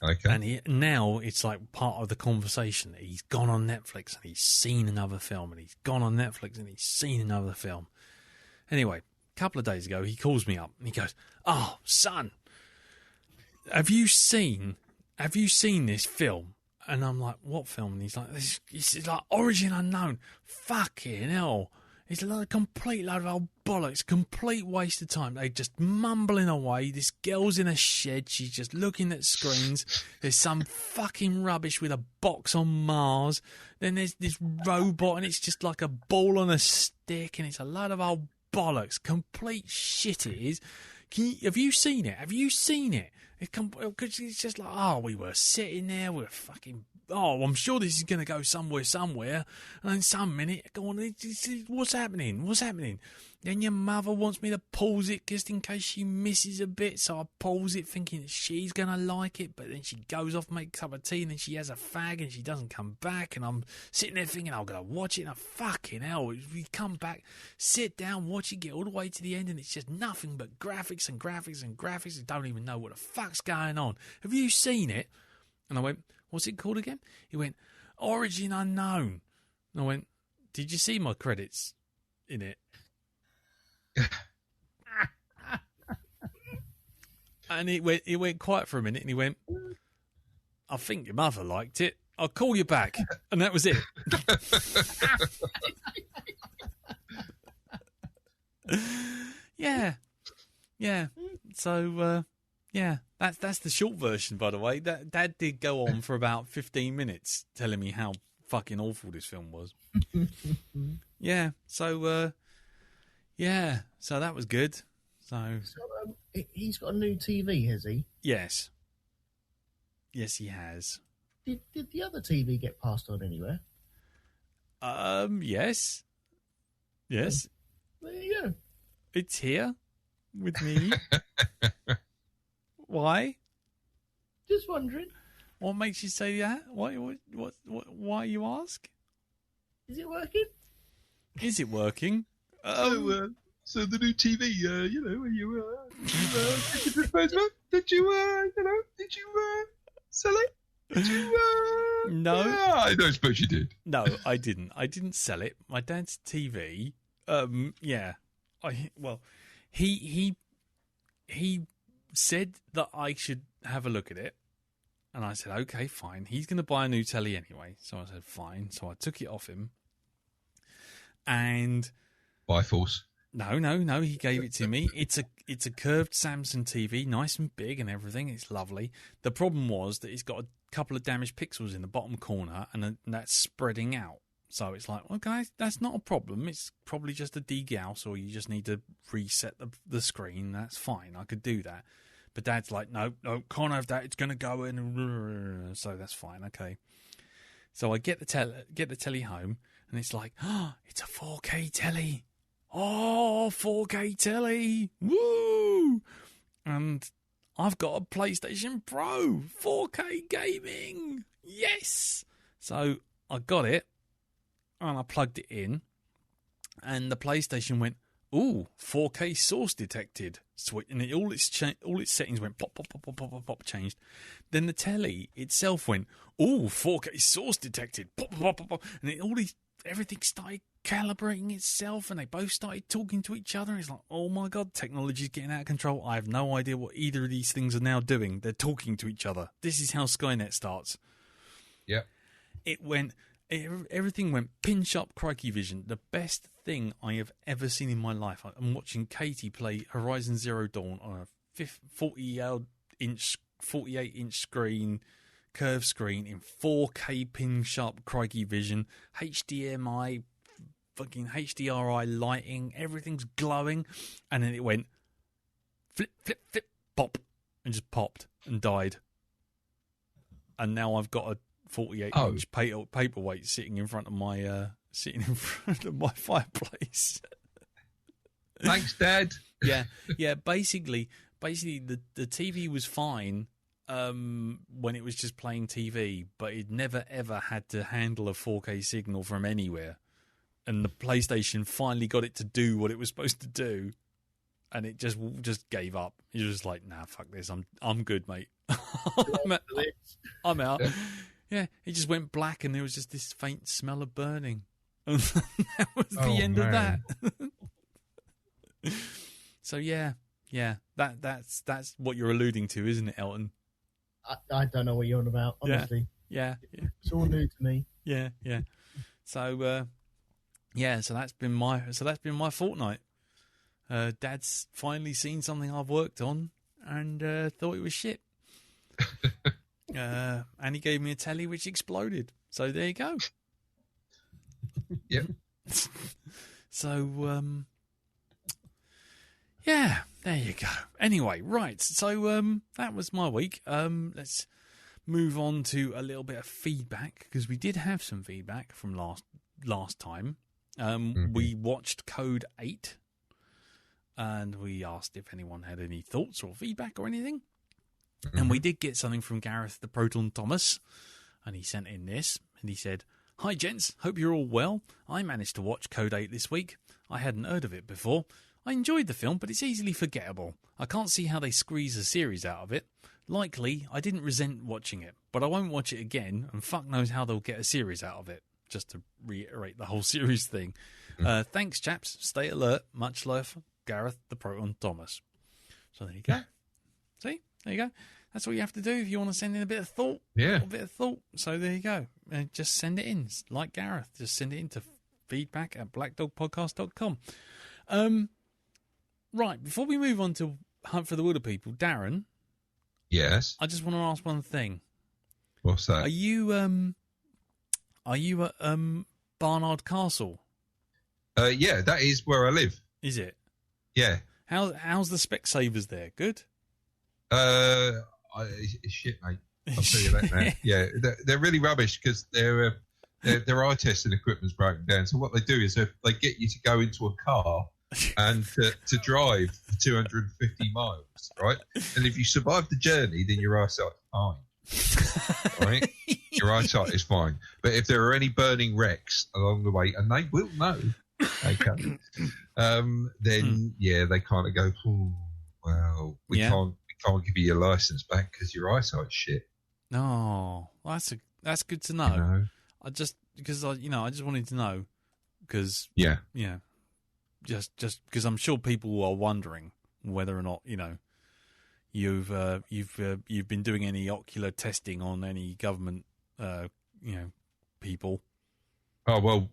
Okay. And now it's like part of the conversation. He's gone on Netflix and he's seen another film, and he's gone on Netflix and he's seen another film. Anyway, a couple of days ago, he calls me up and he goes, "Oh, son, have you seen this film?" And I'm like, "What film?" And he's like, "This is like Origin Unknown." Fucking hell. It's a complete load of old bollocks, complete waste of time. They're just mumbling away. This girl's in a shed. She's just looking at screens. There's some fucking rubbish with a box on Mars. Then there's this robot, and it's just like a ball on a stick, and it's a load of old bollocks. Complete shit it is. Have you seen it? Have you seen it? Because it's just like, oh, we were sitting there, we were fucking, oh, I'm sure this is going to go somewhere, and then some minute, go on, what's happening? Then your mother wants me to pause it just in case she misses a bit, so I pause it thinking that she's going to like it, but then she goes off, makes a cup of tea, and then she has a fag, and she doesn't come back, and I'm sitting there thinking, I'm going to watch it, and fucking hell, we come back, sit down, watch it, get all the way to the end, and it's just nothing but graphics and graphics and graphics, and don't even know what the fuck's going on. Have you seen it? And I went, what's it called again? He went, Origin Unknown. And I went, did you see my credits in it? And it went quiet for a minute, and he went, I think your mother liked it. I'll call you back. And that was it. Yeah. So, that's the short version, by the way. Dad did go on for about 15 minutes telling me how fucking awful this film was. Yeah. So, so that was good. So he's got a new TV, has he? Yes, he has. Did the other TV get passed on anywhere? Yes. There you go. It's here with me. Why? Just wondering. What makes you say that? Why you ask? Is it working? Is it working? So the new TV, did you dispose of it? Did you sell it? Did you, No. I don't suppose you did. No, I didn't. I didn't sell it. My dad's TV, he said that I should have a look at it. And I said, okay, fine. He's going to buy a new telly anyway. So I said, fine. So I took it off him. And by force. No. He gave it to me. It's a curved Samsung TV, nice and big and everything. It's lovely. The problem was that it's got a couple of damaged pixels in the bottom corner, and that's spreading out. So it's like, okay, that's not a problem. It's probably just a degauss, or you just need to reset the screen. That's fine. I could do that. But Dad's like, no, can't have that. It's going to go in. So that's fine. Okay. So I get the telly home, and it's like, oh, it's a 4K telly. Oh, 4K telly. Woo! And I've got a PlayStation Pro. 4K gaming. Yes. So I got it, and I plugged it in, and the PlayStation went, ooh, 4K source detected. Sweet. And all its settings went pop, pop, pop, pop, pop, pop, pop, changed. Then the telly itself went, ooh, 4K source detected. Pop, pop, pop, pop. And everything started calibrating itself, and they both started talking to each other. It's like, oh my God, technology's getting out of control. I have no idea what either of these things are now doing. They're talking to each other. This is how Skynet starts. Yep. Everything went pin sharp, crikey vision. The best thing I have ever seen in my life. I'm watching Katie play Horizon Zero Dawn on a 48-inch screen, curved screen in 4K pin sharp, crikey vision, HDMI, fucking HDRI lighting. Everything's glowing, and then it went flip, flip, flip, pop, and just popped and died. And now I've got a 48-inch paperweight sitting in front of my fireplace. Thanks, Dad. Yeah. Basically, the TV was fine when it was just playing TV, but it never ever had to handle a 4K signal from anywhere. And the PlayStation finally got it to do what it was supposed to do, and it just gave up. He was just like, nah, fuck this. I'm good, mate. I'm out. Yeah, it just went black, and there was just this faint smell of burning. And that was the end of that. So yeah, that's what you're alluding to, isn't it, Elton? I don't know what you're on about, honestly. Yeah. It's all new to me. Yeah. So so that's been my fortnight. Dad's finally seen something I've worked on and thought it was shit. And he gave me a telly which exploded. So there you go. Yep. So yeah, there you go. Anyway, right. So that was my week. Let's move on to a little bit of feedback, because we did have some feedback from last time. We watched Code 8, and we asked if anyone had any thoughts or feedback or anything. And we did get something from Gareth the Proton Thomas, and he sent in this, and he said, "Hi gents, hope you're all well. I managed to watch Code 8 this week. I hadn't heard of it before. I enjoyed the film, but it's easily forgettable. I can't see how they squeeze a series out of it. Likely, I didn't resent watching it, but I won't watch it again, and fuck knows how they'll get a series out of it." Just to reiterate the whole series thing. Thanks, chaps. Stay alert. Much love, Gareth the Proton Thomas. So there you go. See? There you go. That's what you have to do if you want to send in a bit of thought. Yeah. A bit of thought. So there you go. Just send it in. Like Gareth. Just send it in to feedback@blackdogpodcast.com. Right. Before we move on to Hunt for the Wilderpeople, Darren. Yes. I just want to ask one thing. What's that? Are you at Barnard Castle? Yeah, that is where I live. Is it? Yeah. How's the Specsavers there? Good? It's shit, mate. I'll tell you that now. Yeah, they're really rubbish because their eye testing equipment's broken down. So what they do is they get you to go into a car and to drive for 250 miles, right? And if you survive the journey, then your eyesight's fine. Right? Your eyesight is fine. But if there are any burning wrecks along the way, and they will know, okay, then they kind of go, "Oh, well, we can't give you your license back because your eyesight's shit." No, that's good to know. You know? I just wanted to know because just because I'm sure people are wondering whether or not you've been doing any ocular testing on any government people. Oh well,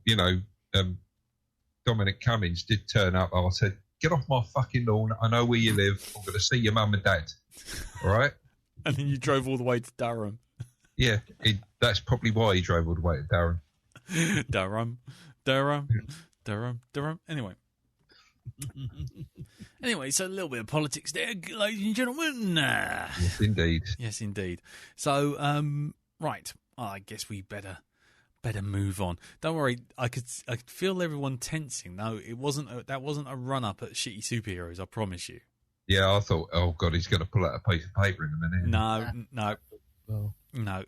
Dominic Cummings did turn up. I said, "Get off my fucking lawn. I know where you live. I'm going to see your mum and dad." All right. And then you drove all the way to Durham. Yeah, that's probably why he drove all the way to Darren. Durham. Anyway, so a little bit of politics there, ladies and gentlemen. Yes, indeed. So, right, I guess we better move on. Don't worry, I could feel everyone tensing. No, that wasn't a run up at shitty superheroes. I promise you. Yeah, I thought, oh god, he's going to pull out a piece of paper in a minute. No,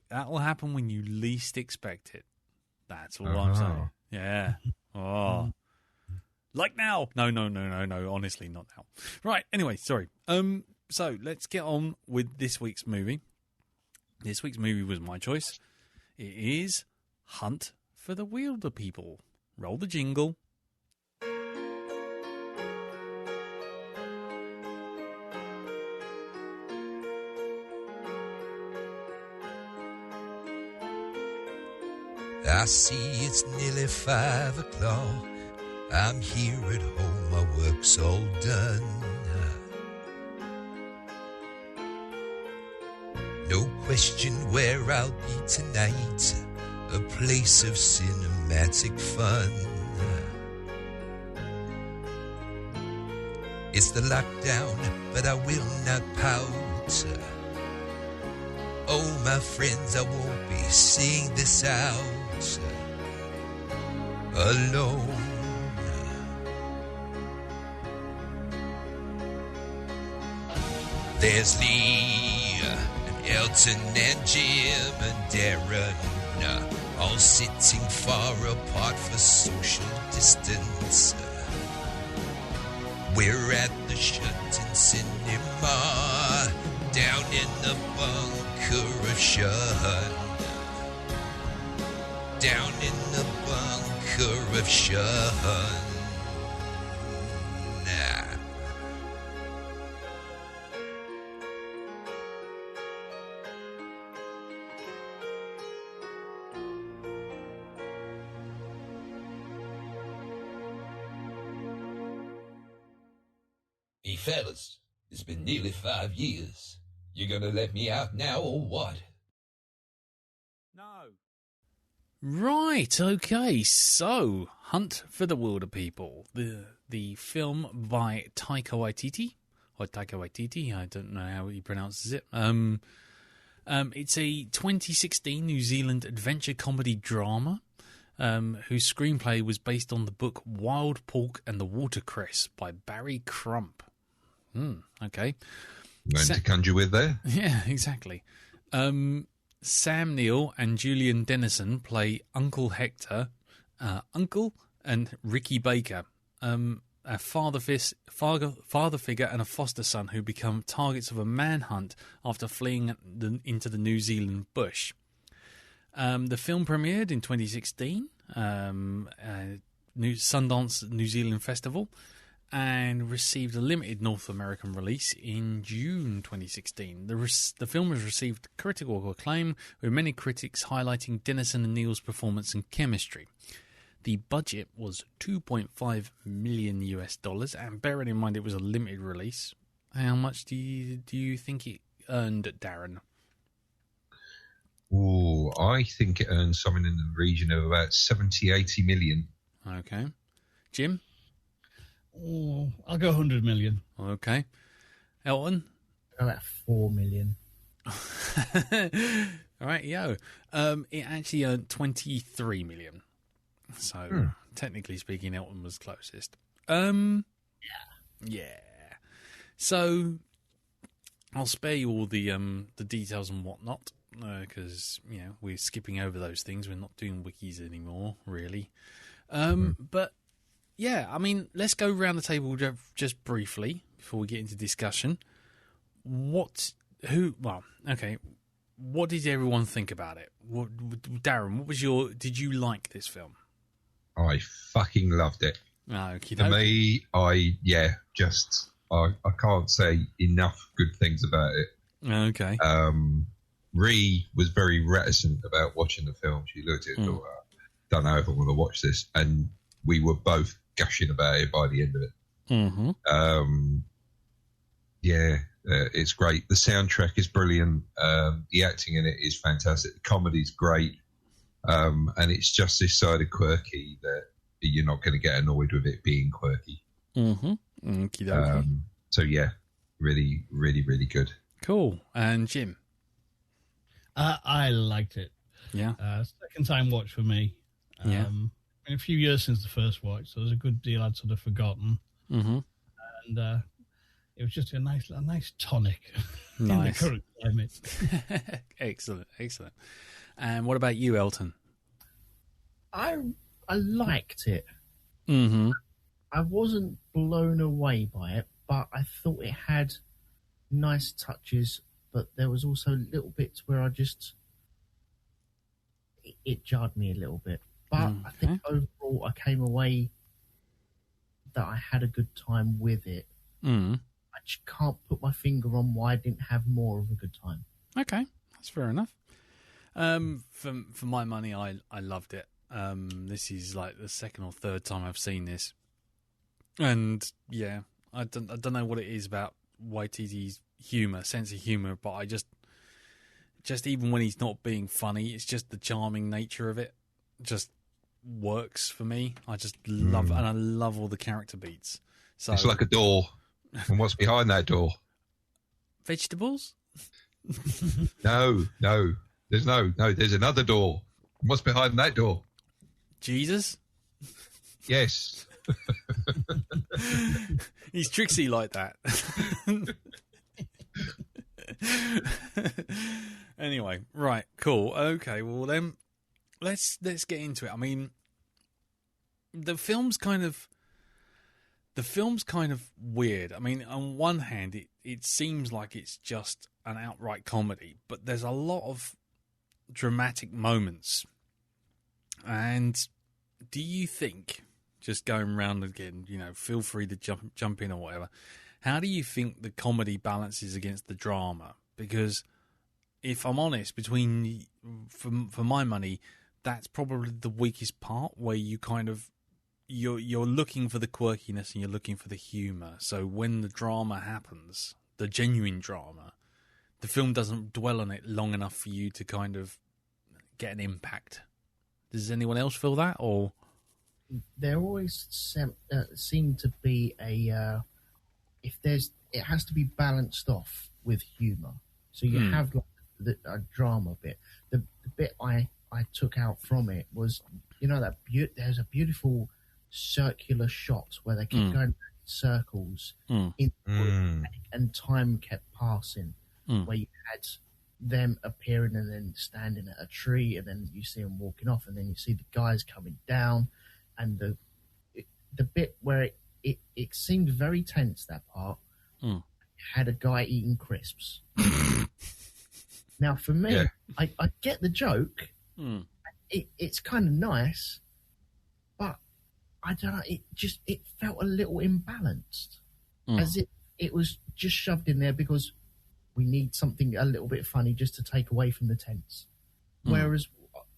that will happen when you least expect it. That's all I'm saying. Yeah. Oh. Like now. No. Honestly, not now. Right. Anyway, sorry. So let's get on with this week's movie. This week's movie was my choice. It is Hunt for the Wilderpeople. Roll the jingle. I see it's nearly 5 o'clock. I'm here at home, my work's all done. No question where I'll be tonight, a place of cinematic fun. It's the lockdown, but I will not pout. Oh, my friends, I won't be seeing this out alone. There's Lee and Elton and Jim and Darren, all sitting far apart for social distance. We're at the Shut-In Cinema, down in the bunker of Shun. Down in the bunker of Shun. Hey, fellas, it's been nearly 5 years. You gonna let me out now or what? No. Right, okay, so Hunt for the Wilderpeople, the film by Taika Waititi, or Taika Waititi, I don't know how he pronounces it. It's a 2016 New Zealand adventure comedy drama, whose screenplay was based on the book Wild Pork and the Watercress by Barry Crump. Okay. Learn to conjure with there. Yeah, exactly. Sam Neill and Julian Dennison play Uncle Hector, Uncle, and Ricky Baker, a father figure and a foster son who become targets of a manhunt after fleeing into the New Zealand bush. The film premiered in 2016, Sundance New Zealand Festival, and received a limited North American release in June 2016. The film has received critical acclaim, with many critics highlighting Dennison and Neil's performance and chemistry. The budget was $2.5 million US, and bearing in mind it was a limited release, how much do you think it earned, Darren? Oh, I think it earned something in the region of about 70-80 million. Okay. Jim? Oh, I'll go 100 million. Okay. Elton? About 4 million. All right, yo. It actually earned 23 million. So, technically speaking, Elton was closest. Yeah. So, I'll spare you all the details and whatnot, because, we're skipping over those things. We're not doing wikis anymore, really. But, yeah, I mean, let's go around the table just briefly before we get into discussion. What did everyone think about it? Darren, did you like this film? I fucking loved it. Okay. For me, I can't say enough good things about it. Okay. Ree was very reticent about watching the film. She looked at it and thought, don't know if I want to watch this. And we were both gushing about it by the end of it. Mm-hmm. It's great. The soundtrack is brilliant. The acting in it is fantastic. The comedy's great. And it's just this side of quirky that you're not going to get annoyed with it being quirky. Mm-hmm. So, yeah, really, really, really good. Cool. And Jim? I liked it. Yeah. Second time watch for me. A few years since the first watch, so there's a good deal I'd sort of forgotten. Mm-hmm. And it was just a nice tonic Nice. in the current climate. Excellent. And what about you, Elton? I liked it. Mm-hmm. I wasn't blown away by it, but I thought it had nice touches, but there was also little bits where it jarred me a little bit. But I think overall I came away that I had a good time with it. I just can't put my finger on why I didn't have more of a good time. Okay, that's fair enough. For my money, I loved it. This is like the second or third time I've seen this, and yeah, I don't know what it is about Waititi's sense of humor, but I just even when he's not being funny, it's just the charming nature of it just works for me. I just love and I love all the character beats. So it's like a door, and what's behind that door? Vegetables? No. There's there's another door. What's behind that door? Jesus? Yes. He's tricksy like that. Anyway, right, cool. Okay, well then let's get into it. I mean, the the film's kind of weird. I mean, on one hand, it seems like it's just an outright comedy, but there's a lot of dramatic moments. And do you think, just going round again, feel free to jump in or whatever, how do you think the comedy balances against the drama? Because if I'm honest, for my money, that's probably the weakest part, where you kind of you're looking for the quirkiness and you're looking for the humour. So when the drama happens, the genuine drama, the film doesn't dwell on it long enough for you to kind of get an impact. Does anyone else feel that, or? There always seem to be it has to be balanced off with humour. So you have like a drama bit. The bit I took out from it was, there's a beautiful circular shot where they keep going in circles and time kept passing, where you had them appearing and then standing at a tree, and then you see them walking off, and then you see the guys coming down, and the bit where it seemed very tense, that part, had a guy eating crisps. Now, for me, I get the joke. It's kind of nice, but I don't know. It felt a little imbalanced, as if it was just shoved in there because we need something a little bit funny just to take away from the tense. Whereas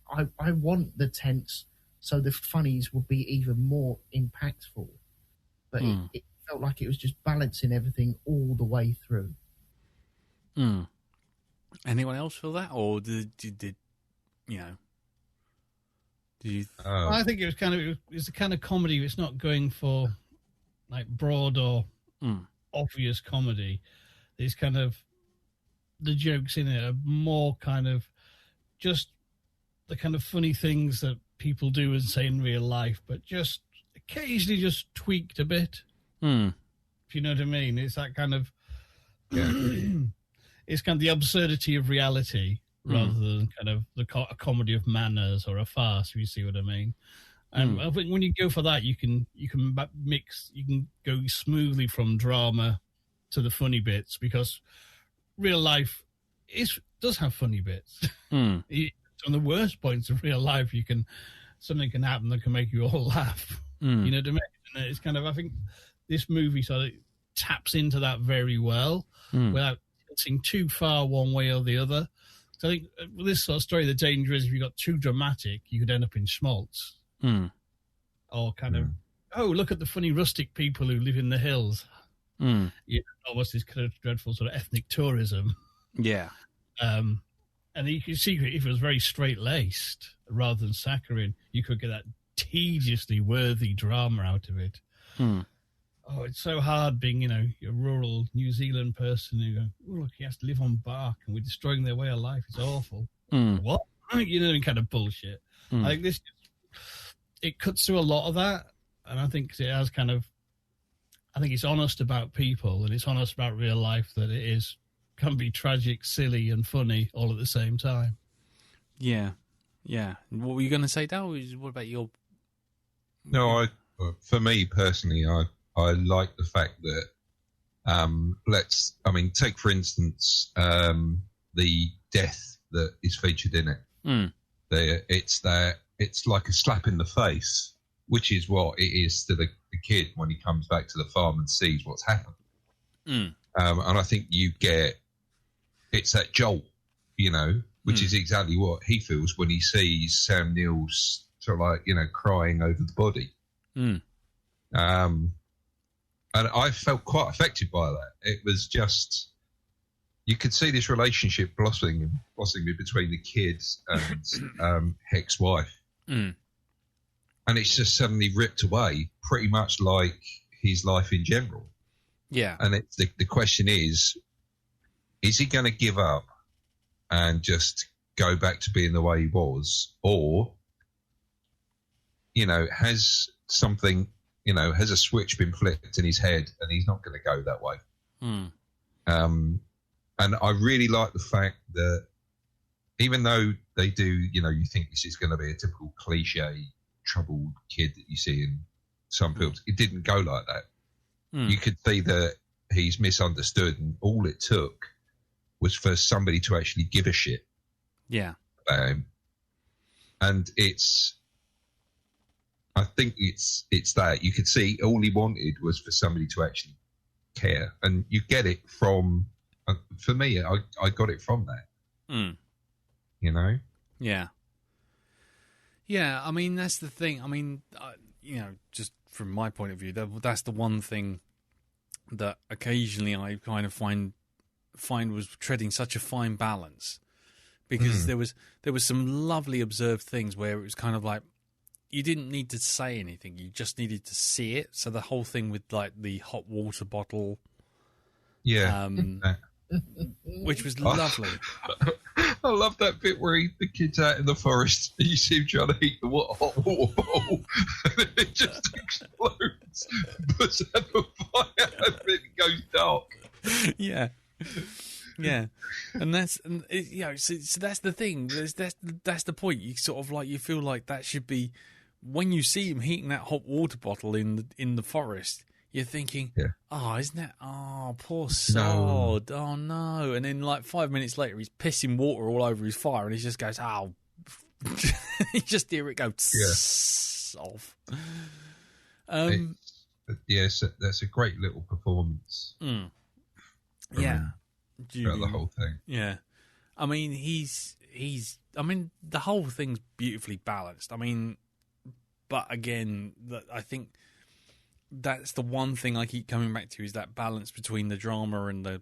I want the tense so the funnies will be even more impactful. But it felt like it was just balancing everything all the way through. Anyone else feel that, or did you? I think it's the kind of comedy. It's not going for like broad or obvious comedy. It's kind of, the jokes in it are more kind of just the kind of funny things that people do and say in real life, but just occasionally just tweaked a bit. If you know what I mean. It's that kind of it's kind of the absurdity of reality rather than kind of a comedy of manners or a farce, if you see what I mean. And I think when you go for that, you can go smoothly from drama to the funny bits, because real life does have funny bits. On the worst points of real life, something can happen that can make you all laugh. You know what I mean? And it's kind of, I think this movie sort of taps into that very well without tilting too far one way or the other. So I think with this sort of story, the danger is if you got too dramatic, you could end up in schmaltz. Or kind of, look at the funny rustic people who live in the hills. Almost this kind of dreadful sort of ethnic tourism. Yeah. And you can see if it was very straight-laced rather than saccharine, you could get that tediously worthy drama out of it. Oh, it's so hard being, a rural New Zealand person who go, look, he has to live on bark and we're destroying their way of life. It's awful. What? Kind of bullshit. I think it cuts through a lot of that, and I think it has I think it's honest about people and it's honest about real life, that it can be tragic, silly, and funny all at the same time. Yeah. What were you going to say, Dal? What about your? No, for me personally, I like the fact that take for instance the death that is featured in it. It's like a slap in the face, which is what it is to the kid when he comes back to the farm and sees what's happened. And I think it's that jolt, which is exactly what he feels when he sees Sam Neill's sort of crying over the body. And I felt quite affected by that. It was just, you could see this relationship blossoming between the kids and Heck's wife. And it's just suddenly ripped away, pretty much like his life in general. Yeah. And the question is he going to give up and just go back to being the way he was? Or, has something, has a switch been flipped in his head and he's not going to go that way? And I really like the fact that even though they do, you think this is going to be a typical cliche troubled kid that you see in some films, it didn't go like that. You could see that he's misunderstood, and all it took was for somebody to actually give a shit about him. And I think it's that you could see all he wanted was for somebody to actually care, and you get it from. For me, I got it from that. You know. Yeah. Yeah, I mean that's the thing. I mean, just from my point of view, that's the one thing that occasionally I kind of find was treading such a fine balance, because there was some lovely observed things where it was kind of like you didn't need to say anything, you just needed to see it. So the whole thing with like the hot water bottle, which was lovely. I love that bit where the kid's out in the forest and you see him trying to heat the hot water bottle and then it just explodes, puts out the fire, and then it goes dark. Yeah. And so that's the thing. That's the point. You sort of like, you feel like that should be, when you see him heating that hot water bottle in the forest, you're thinking, oh, isn't that, oh, poor sod, no. Oh no. And then like 5 minutes later, he's pissing water all over his fire, and he just goes, oh, you just hear it go off. Yes, that's a great little performance. Yeah. Throughout the whole thing. Yeah. I mean, the whole thing's beautifully balanced. I mean, but again, I think that's the one thing I keep coming back to, is that balance between the drama and the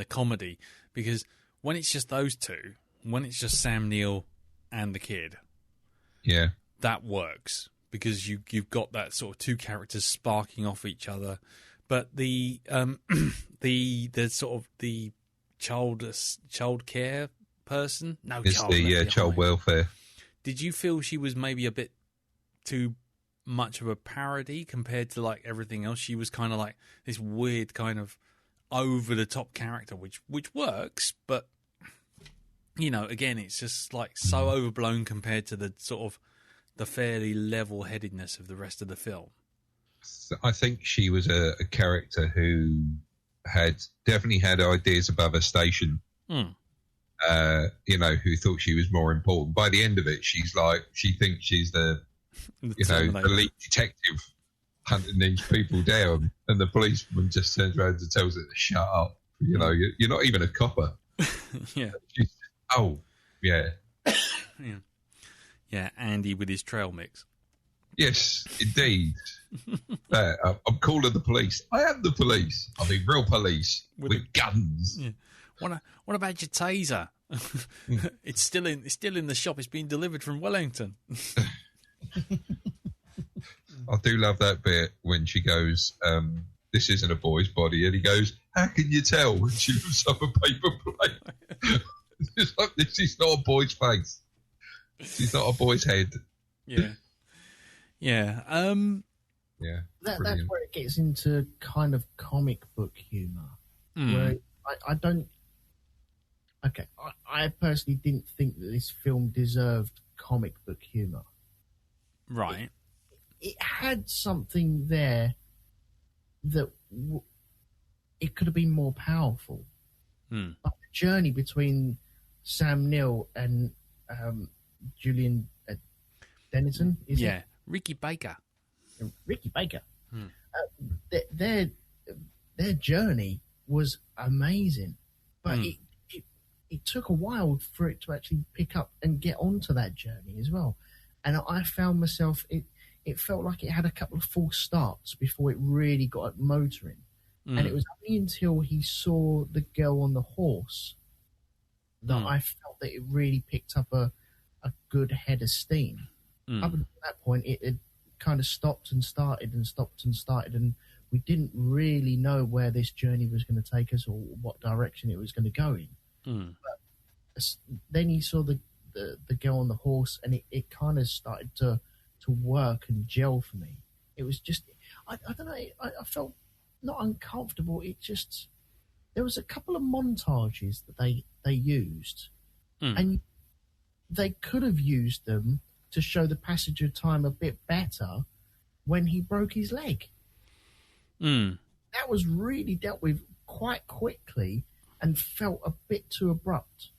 comedy. Because when it's just those two, when it's just Sam Neill and the kid, that works, because you've got that sort of two characters sparking off each other. But the sort of the child care person, child welfare. Did you feel she was maybe a bit too much of a parody compared to like everything else? She was kind of like this weird kind of over the top character, which works, but again, it's just like so overblown compared to the sort of the fairly level headedness of the rest of the film. I think she was a character who definitely had ideas above her station. Who thought she was more important. By the end of it, she thinks she's the lead detective hunting these people down, and the policeman just turns around and tells her to shut up. You're not even a copper. Yeah, Andy with his trail mix. Yes, indeed. I'm calling the police. I am the police. I mean, real police with guns. Yeah. What about your taser? It's still in the shop. It's being delivered from Wellington. I do love that bit when she goes, "This isn't a boy's body," and he goes, "How can you tell?" When she lifts up a paper plate. It's like, this is not a boy's face. She's not a boy's head. Yeah. That's where it gets into kind of comic book humor, where I don't. Okay, I personally didn't think that this film deserved comic book humor. Right. It had something there that it could have been more powerful. Like the journey between Sam Neill and Julian Dennison, is it? Ricky Baker. Their journey was amazing, but it took a while for it to actually pick up and get onto that journey as well. And I found myself, it felt like it had a couple of false starts before it really got motoring. And it was only until he saw the girl on the horse that I felt that it really picked up a good head of steam. Up until that point, it kind of stopped and started and stopped and started, and we didn't really know where this journey was going to take us or what direction it was going to go in. But then he saw the girl on the horse, and it kind of started to work and gel for me. It was just, I don't know, I felt not uncomfortable. It just, there was a couple of montages that they used, and they could have used them to show the passage of time a bit better when he broke his leg. Mm. That was really dealt with quite quickly and felt a bit too abrupt.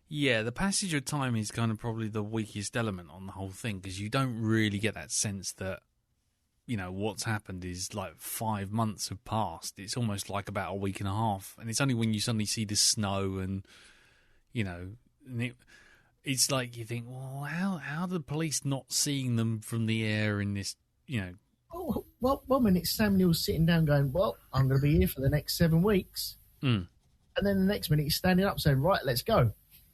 Yeah, the passage of time is kind of probably the weakest element on the whole thing, because you don't really get that sense that, you know, what's happened is like 5 months have passed. It's almost like about a week and a half. And it's only when you suddenly see the snow and, you know, and it's like you think, well, how are the police not seeing them from the air in this, you know? Oh, well, 1 minute Sam Neill's sitting down going, well, I'm going to be here for the next 7 weeks. Mm. And then the next minute he's standing up saying, right, let's go.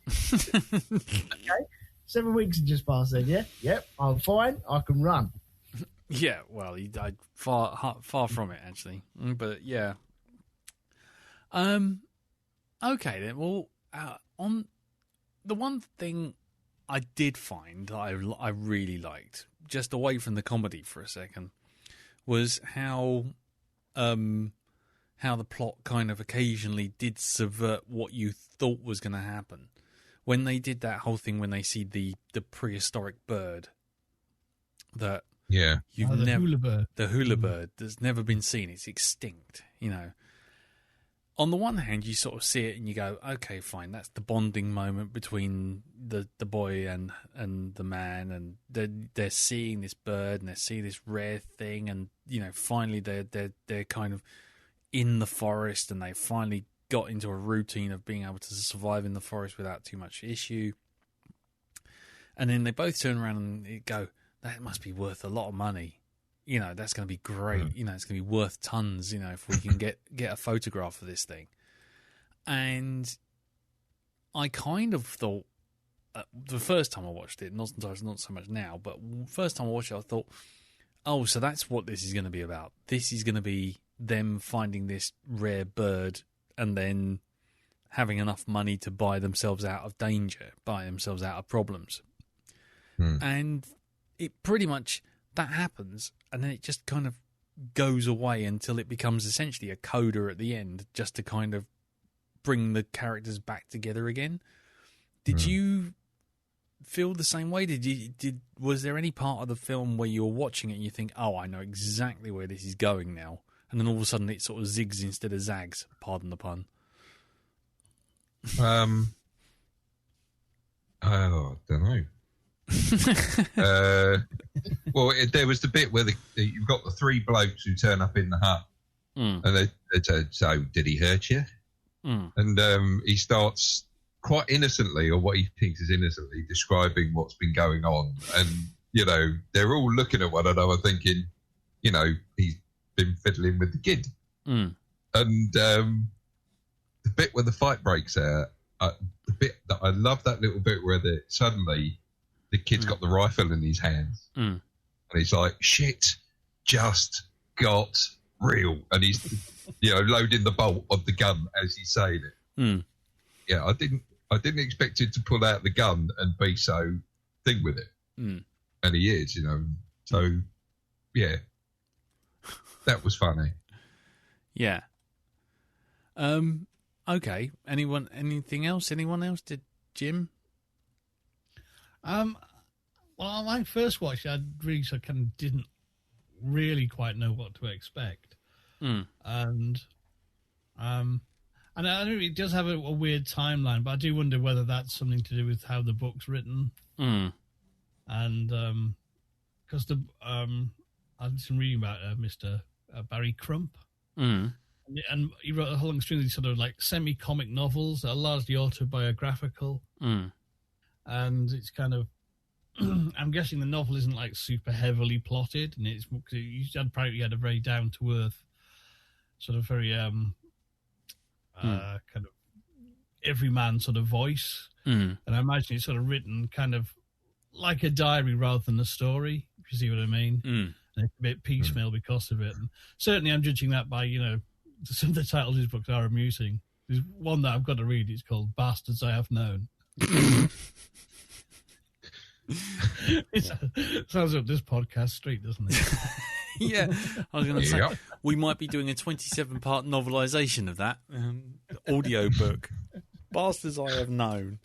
Okay, 7 weeks have just passed then, yeah? Yep, I'm fine, I can run. Yeah, well, he died far from it, actually. But, yeah. Okay, then. Well, on the one thing I did find that I really liked, just away from the comedy for a second, was how the plot kind of occasionally did subvert what you thought was going to happen. When they did that whole thing, when they see the prehistoric bird that you've never, hula bird. the hula bird that's never been seen, it's extinct. You know, on the one hand, you sort of see it and you go, okay, fine, that's the bonding moment between the boy and the man, and they're seeing this bird and they're seeing this rare thing, and you know, finally they're kind of in the forest, and they finally got into a routine of being able to survive in the forest without too much issue. And then they both turn around and go, that must be worth a lot of money. You know, that's going to be great. You know, it's going to be worth tons, you know, if we can get a photograph of this thing. And I kind of thought, the first time I watched it, not so much now, but first time I watched it, I thought, oh, so that's what this is going to be about. This is going to be them finding this rare bird and then having enough money to buy themselves out of danger, buy themselves out of problems. And it pretty much, that happens, and then it just kind of goes away until it becomes essentially a coda at the end, just to kind of bring the characters back together again. Did you feel the same way? Was there any part of the film where you were watching it and you think, oh, I know exactly where this is going now, and then all of a sudden it sort of zigs instead of zags, pardon the pun? I don't know. Well, there was the bit where you've got the three blokes who turn up in the hut, and they said, so did he hurt you? And he starts quite innocently, or what he thinks is innocently, describing what's been going on. And, you know, they're all looking at one another thinking, you know, he's been fiddling with the kid. And the bit where the fight breaks out, the bit that I love, that little bit where suddenly the kid's got the rifle in his hands, and he's like, shit just got real, and he's, you know, loading the bolt of the gun as he's saying it. Yeah, I didn't expect him to pull out the gun and be so thing with it, and he is, you know. So yeah, that was funny. Yeah. Okay. Anything else? Anyone else? Did Jim? Well, my first watch, I really kind of didn't really quite know what to expect, and I know it does have a weird timeline, but I do wonder whether that's something to do with how the book's written, and because I did some reading about Mr. Barry Crump, and he wrote a whole long string of these sort of like semi-comic novels that are largely autobiographical. And it's kind of, I'm guessing the novel isn't like super heavily plotted, and it's apparently had a very down to earth, sort of very kind of everyman sort of voice. And I imagine it's sort of written kind of like a diary rather than a story, if you see what I mean. And it's a bit piecemeal because of it. And certainly I'm judging that by, you know, some of the titles of his books are amusing. There's one that I've got to read, it's called Bastards I Have Known. It sounds up this podcast straight, doesn't it? Yeah, I was going to say, we might be doing a 27-part novelisation of that audio book. Bastards I Have Known.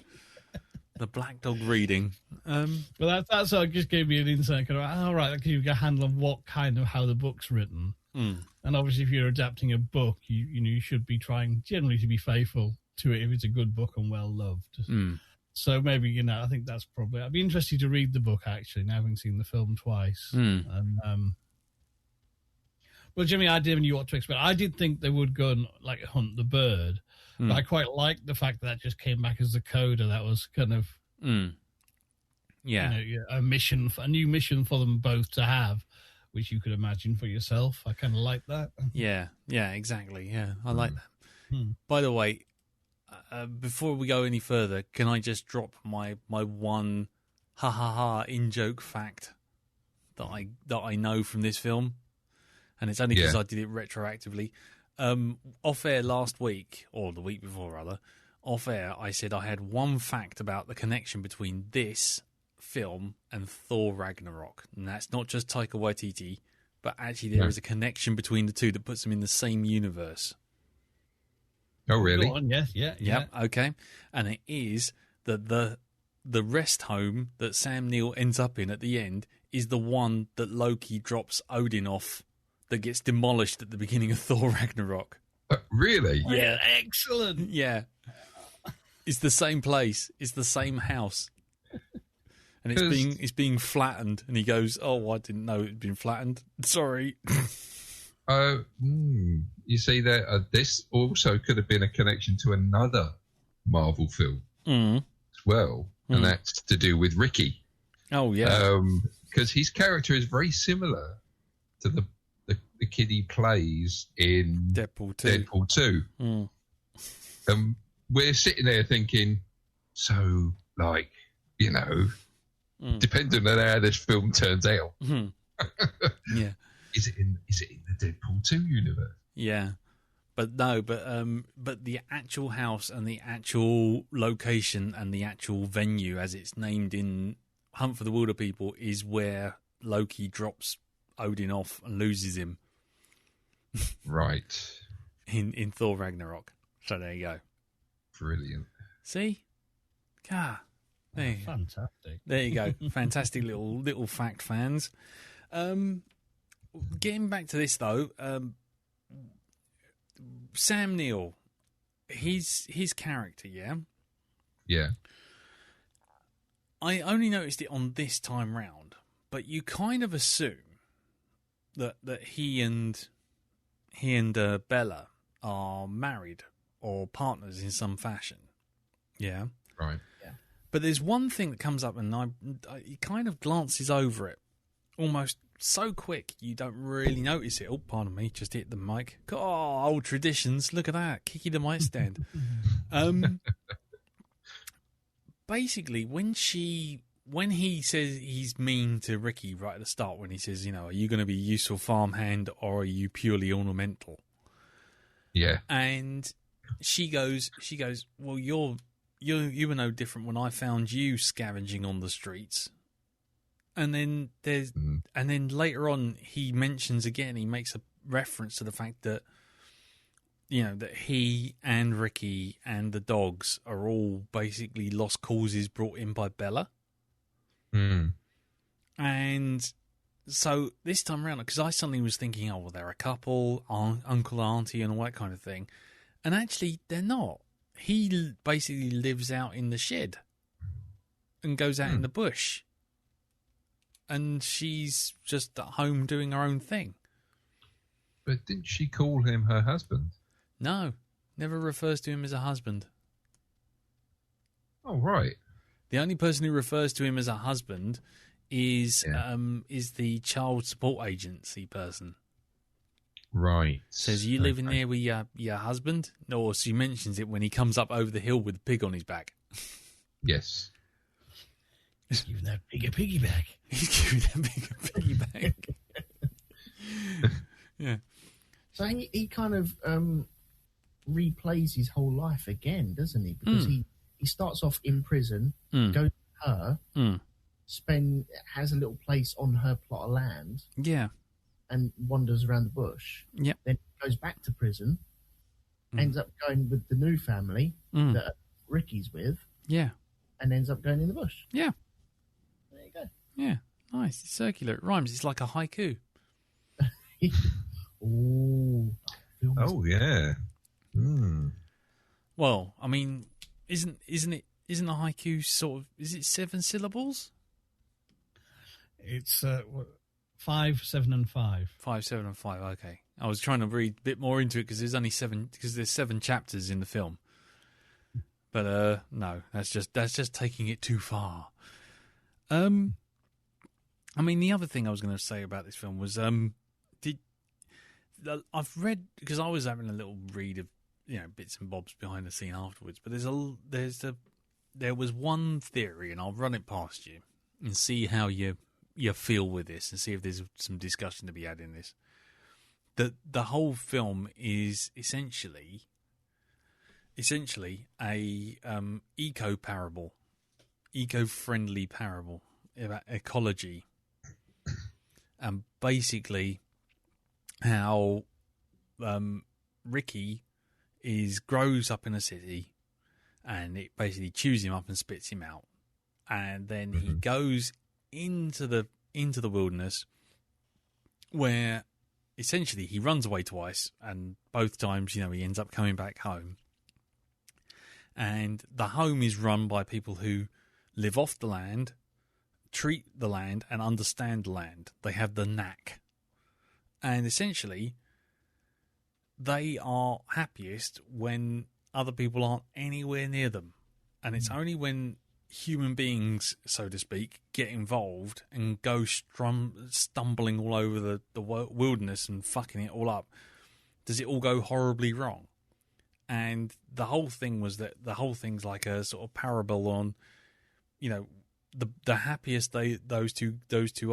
The black dog reading. But that sort of just gave me an insight. Kind of, all right, that gives you a handle on how the book's written. And obviously, if you're adapting a book, you should be trying generally to be faithful to it if it's a good book and well loved. So maybe I think that's probably. I'd be interested to read the book actually, now having seen the film twice. Well, Jimmy, I didn't know what to expect. I did think they would go and hunt the bird, but I quite liked the fact that just came back as the coda. That was kind of a new mission for them both to have, which you could imagine for yourself. I kind of like that. Yeah, exactly. Yeah, I like that. By the way, before we go any further, can I just drop my one in-joke fact that I know from this film? And it's only because I did it retroactively. Off air last week, or the week before rather, off air I said I had one fact about the connection between this film and Thor Ragnarok. And that's not just Taika Waititi, but actually there is a connection between the two that puts them in the same universe. Oh, really? Go on, yes, yeah. Okay. And it is that the rest home that Sam Neill ends up in at the end is the one that Loki drops Odin off that gets demolished at the beginning of Thor Ragnarok. Really? Yeah. Excellent. Yeah. It's the same place. It's the same house. And it's being flattened. And he goes, oh, I didn't know it had been flattened. Sorry. You see that this also could have been a connection to another Marvel film as well. And that's to do with Ricky. Oh, yeah. Because his character is very similar to the kid he plays in Deadpool 2. We're sitting there thinking, so, depending on how this film turns out, yeah, is it in the Deadpool 2 universe? Yeah, but no, but the actual house and the actual location and the actual venue, as it's named in Hunt for the Wilderpeople, is where Loki drops Odin off and loses him. Right. In Thor Ragnarok. So there you go. Brilliant. See? Fantastic. There you go. Fantastic little fact, fans. Getting back to this though, Sam Neill, his character, yeah? Yeah. I only noticed it on this time round, but you kind of assume that he and Bella are married or partners in some fashion. Yeah. Right. Yeah. But there's one thing that comes up, and he kind of glances over it almost so quick you don't really notice it. Oh, pardon me, just hit the mic. Oh, old traditions. Look at that. Kiki the mic stand. Basically, when he says he's mean to Ricky right at the start, when he says, are you going to be a useful farmhand or are you purely ornamental? Yeah. And she goes, well, you were no different when I found you scavenging on the streets. And then and then later on he mentions again, he makes a reference to the fact that that he and Ricky and the dogs are all basically lost causes brought in by Bella. And so this time around, because I suddenly was thinking, oh, well, they're a couple, uncle, auntie, and all that kind of thing. And actually, they're not. He basically lives out in the shed and goes out in the bush. And she's just at home doing her own thing. But didn't she call him her husband? No, never refers to him as a husband. Oh, right. The only person who refers to him as a husband is the child support agency person. Right. Says, you living there with your husband? No, or she mentions it when he comes up over the hill with the pig on his back. Yes. He's giving that bigger piggyback. He's giving that bigger piggyback. Yeah. So he kind of replays his whole life again, doesn't he? Because he starts off in prison, goes to her, has a little place on her plot of land, and wanders around the bush. Yeah. Then goes back to prison, ends up going with the new family that Ricky's with. Yeah. and ends up going in the bush. Yeah. There you go. Yeah. Nice. It's circular. It rhymes. It's like a haiku. Ooh. Oh yeah. Well, I mean, isn't a haiku sort of? Is it 7 syllables? It's 5, 7, and 5. 5, 7, and 5. Okay. I was trying to read a bit more into it because there's only 7. Because there's 7 chapters in the film. But no, that's just taking it too far. I mean, the other thing I was going to say about this film was I've read, because I was having a little read of bits and bobs behind the scene afterwards. But there was one theory, and I'll run it past you and see how you feel with this, and see if there's some discussion to be had in this. That the whole film is essentially a eco-friendly parable about ecology, and basically how Ricky grows up in a city, and it basically chews him up and spits him out, and then he goes into the wilderness, where essentially he runs away twice, and both times he ends up coming back home. And the home is run by people who live off the land, treat the land, and understand the land. They have the knack. And essentially, they are happiest when other people aren't anywhere near them. And it's only when human beings, so to speak, get involved and go stumbling all over the wilderness and fucking it all up, does it all go horribly wrong. And the whole thing was that the whole thing's like a sort of parable on, the happiest those two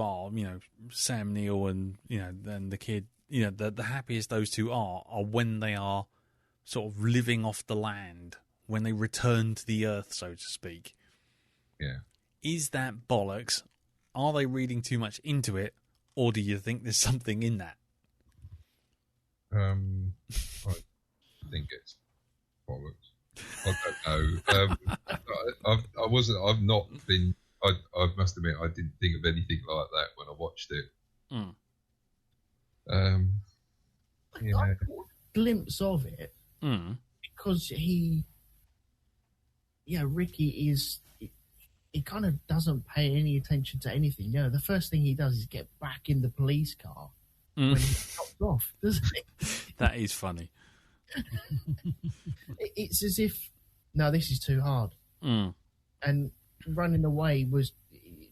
are, Sam Neill and and the kid, the happiest those two are when they are sort of living off the land, when they return to the earth, so to speak. Yeah. Is that bollocks? Are they reading too much into it, or do you think there's something in that? I think it's bollocks. I don't know. I've not been. I must admit, I didn't think of anything like that when I watched it. I caught a glimpse of it because Ricky is. He kind of doesn't pay any attention to anything. The first thing he does is get back in the police car when he stops off, doesn't he? That is funny. It's as if, no, this is too hard. And running away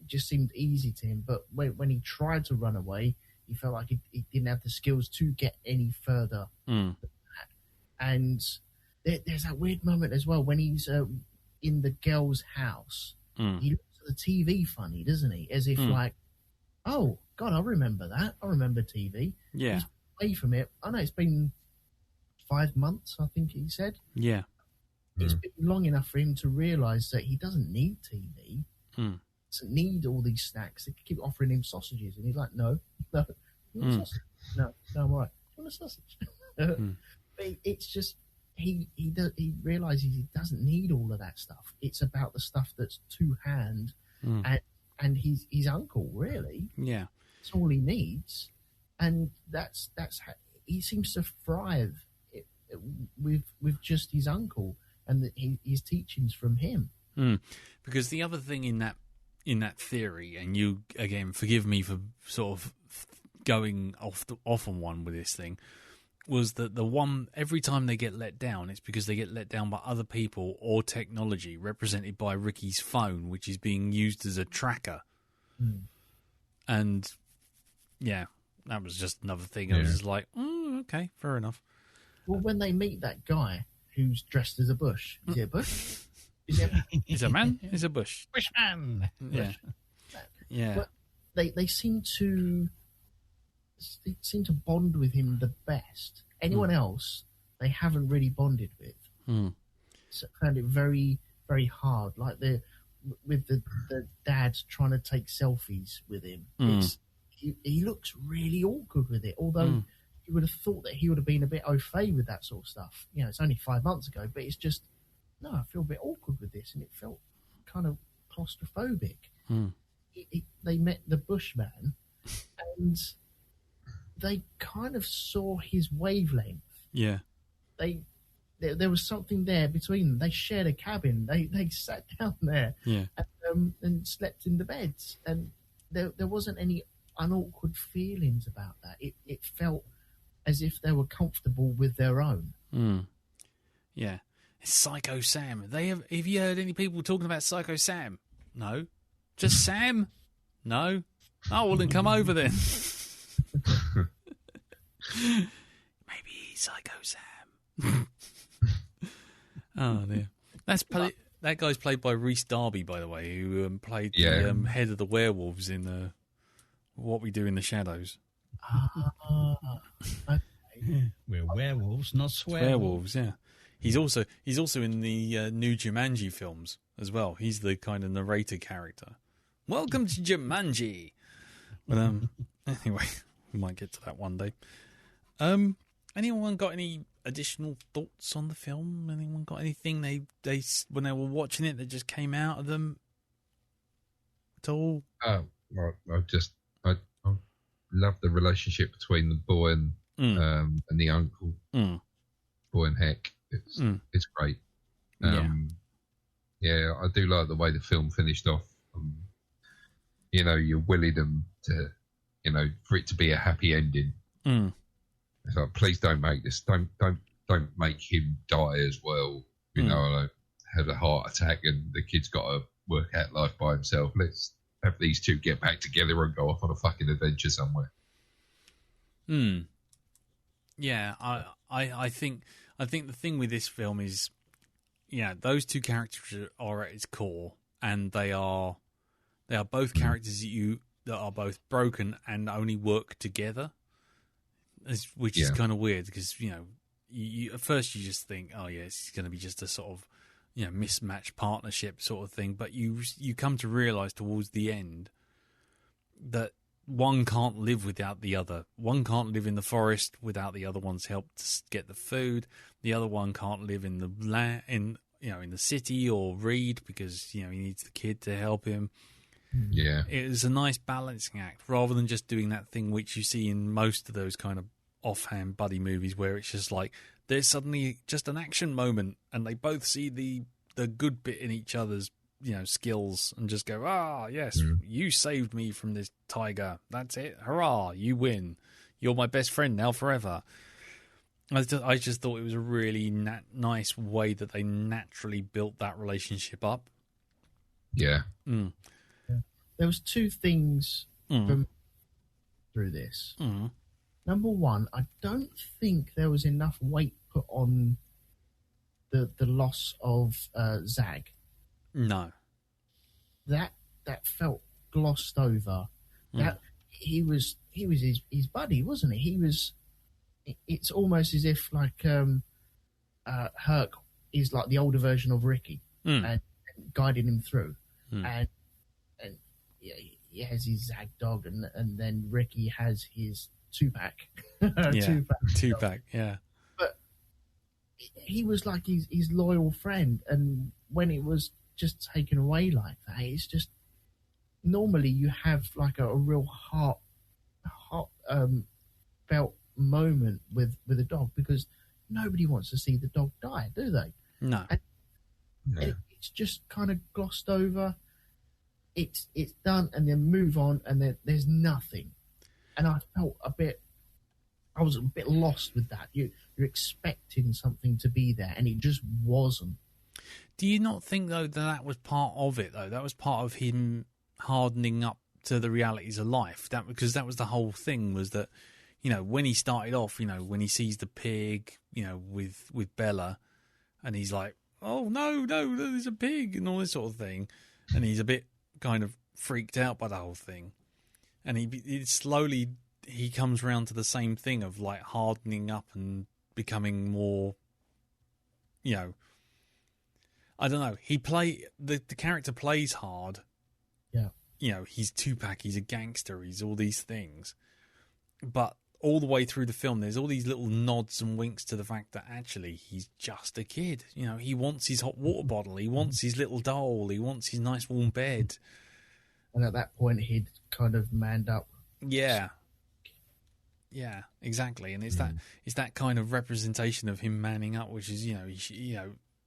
just seemed easy to him. But when he tried to run away, he felt like he didn't have the skills to get any further. And there's that weird moment as well when he's in the girl's house. He looks at the TV funny, doesn't he? As if like, oh, God, I remember that. I remember TV. Yeah. He's away from it. I know it's been 5 months, I think he said. Yeah. It's been long enough for him to realise that he doesn't need TV. Doesn't need all these snacks. They keep offering him sausages. And he's like, no. You want a sausage? No, I'm all right. You want a sausage? But it's just... He realises he doesn't need all of that stuff. It's about the stuff that's to hand, and his uncle, really. Yeah, that's all he needs, and that's how he seems to thrive with just his uncle and his teachings from him. Because the other thing in that theory, and you again forgive me for sort of going off on one with this thing, was that every time they get let down, it's because they get let down by other people or technology, represented by Ricky's phone, which is being used as a tracker. And yeah, that was just another thing. I was just like, okay, fair enough. Well, when they meet that guy who's dressed as a bush, is it a bush? Is a man? Is a bush? Bushman. Yeah, yeah. But they seem to bond with him the best. Anyone else, they haven't really bonded with. So I found it very, very hard. Like with the dad trying to take selfies with him. He looks really awkward with it. Although you would have thought that he would have been a bit au fait with that sort of stuff. It's only 5 months ago, but it's just, no, I feel a bit awkward with this, and it felt kind of claustrophobic. Hmm. They met the Bushman, and they kind of saw his wavelength. Yeah. There was something there between them. They shared a cabin. They sat down there and slept in the beds. And there wasn't any unawkward feelings about that. It felt as if they were comfortable with their own. Mm. Yeah. It's Psycho Sam. Have you heard any people talking about Psycho Sam? No. Just Sam? No. Oh, well, then come over then. Maybe he's Psycho Sam. Oh, dear. That guy's played by Rhys Darby, by the way, who played the head of the werewolves in What We Do in the Shadows. Okay. We're werewolves, not Werewolves, yeah. He's also in the new Jumanji films as well. He's the kind of narrator character. Welcome to Jumanji. But anyway, we might get to that one day. Anyone got any additional thoughts on the film? Anyone got anything they when they were watching it that just came out of them at all? Oh, well, I love the relationship between the boy and the uncle. Boy and Heck. It's great. Yeah, I do like the way the film finished off. You're willing them to, for it to be a happy ending. It's like, please don't make this. Don't make him die as well. Like, had a heart attack and the kid's got to work out life by himself. Let's have these two get back together and go off on a fucking adventure somewhere. Yeah, I think the thing with this film is, those two characters are at its core, and they are both characters that are both broken and only work together, which is kind of weird because you at first you just think, oh yeah, it's going to be just a sort of mismatched partnership sort of thing, but you come to realise towards the end that one can't live without the other. One can't live in the forest without the other one's help to get the food. The other one can't live in the in the city or read because he needs the kid to help him. Yeah, it was a nice balancing act rather than just doing that thing which you see in most of those kind of offhand buddy movies where it's just like there's suddenly just an action moment and they both see the good bit in each other's skills and just go, yes, you saved me from this tiger. That's it. Hurrah, you win. You're my best friend now forever. I just thought it was a really nice way that they naturally built that relationship up. Yeah. There was two things from through this. Number one, I don't think there was enough weight put on the loss of Zag. No, that felt glossed over. That he was his buddy, wasn't he? He was. It's almost as if like Herc is like the older version of Ricky and guiding him through, and he has his Zag dog, and then Ricky has his two-pack. two-pack, yeah. But he was like his loyal friend, and when it was just taken away like that, it's just normally you have like a real heart felt moment with a dog because nobody wants to see the dog die, do they? No. And it's just kind of glossed over. It's done, and then move on, and there's nothing. And I was a bit lost with that. You're expecting something to be there, and it just wasn't. Do you not think, though, that was part of it, though? That was part of him hardening up to the realities of life. Because that was the whole thing, was that, when he started off, when he sees the pig, with Bella, and he's like, oh, no, there's a pig, and all this sort of thing. And he's a bit kind of freaked out by the whole thing. And he comes around to the same thing of, like, hardening up and becoming more, I don't know. The character plays hard. Yeah. He's two-pack, he's a gangster, he's all these things. But all the way through the film, there's all these little nods and winks to the fact that actually he's just a kid. You know, he wants his hot water bottle, he wants his little doll, he wants his nice warm bed. And at that point, he'd kind of manned up. Yeah, exactly. And it's that kind of representation of him manning up, which is,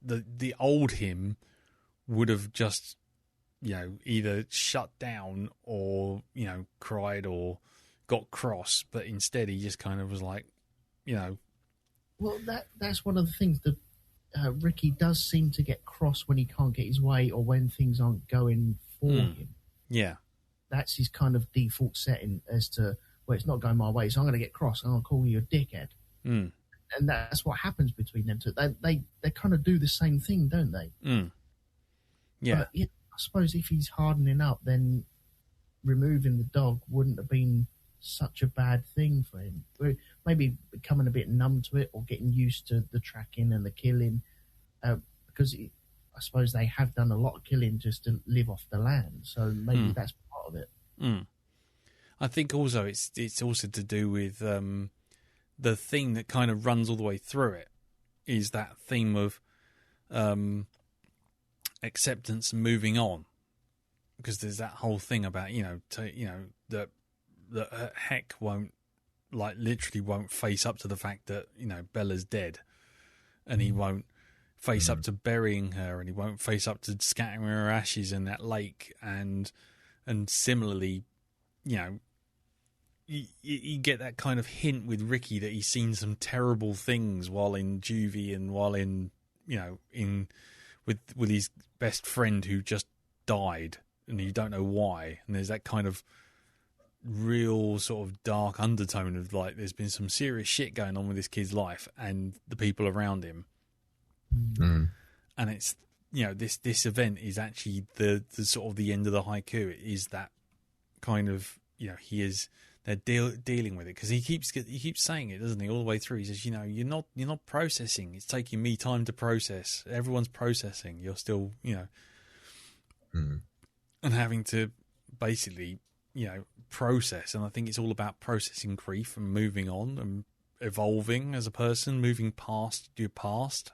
the old him would have just, either shut down or, cried or got cross, but instead he just kind of was like, Well, that's one of the things that Ricky does seem to get cross when he can't get his way or when things aren't going for him. Yeah. That's his kind of default setting as to, well, it's not going my way, so I'm going to get cross and I'll call you a dickhead. Mm. And that's what happens between them two. They kind of do the same thing, don't they? Mm. Yeah. But, I suppose if he's hardening up, then removing the dog wouldn't have been such a bad thing for him. Maybe becoming a bit numb to it or getting used to the tracking and the killing, because I suppose they have done a lot of killing just to live off the land. So maybe that's part of it. Mm. I think also it's also to do with the thing that kind of runs all the way through it is that theme of acceptance and moving on, because there's that whole thing about that Heck won't, like, literally won't face up to the fact that Bella's dead, and he won't face up to burying her, and he won't face up to scattering her ashes in that lake, and similarly, you get that kind of hint with Ricky that he's seen some terrible things while in juvie and while in with his best friend who just died, and you don't know why, and there's that kind of real sort of dark undertone of, like, there's been some serious shit going on with this kid's life and the people around him. And it's this event is actually the sort of the end of the haiku. It is that kind of they're dealing with it, because he keeps saying it, doesn't he, all the way through. He says, you're not processing. It's taking me time to process. Everyone's processing. You're still and having to basically process. And I think it's all about processing grief and moving on and evolving as a person, moving past your past.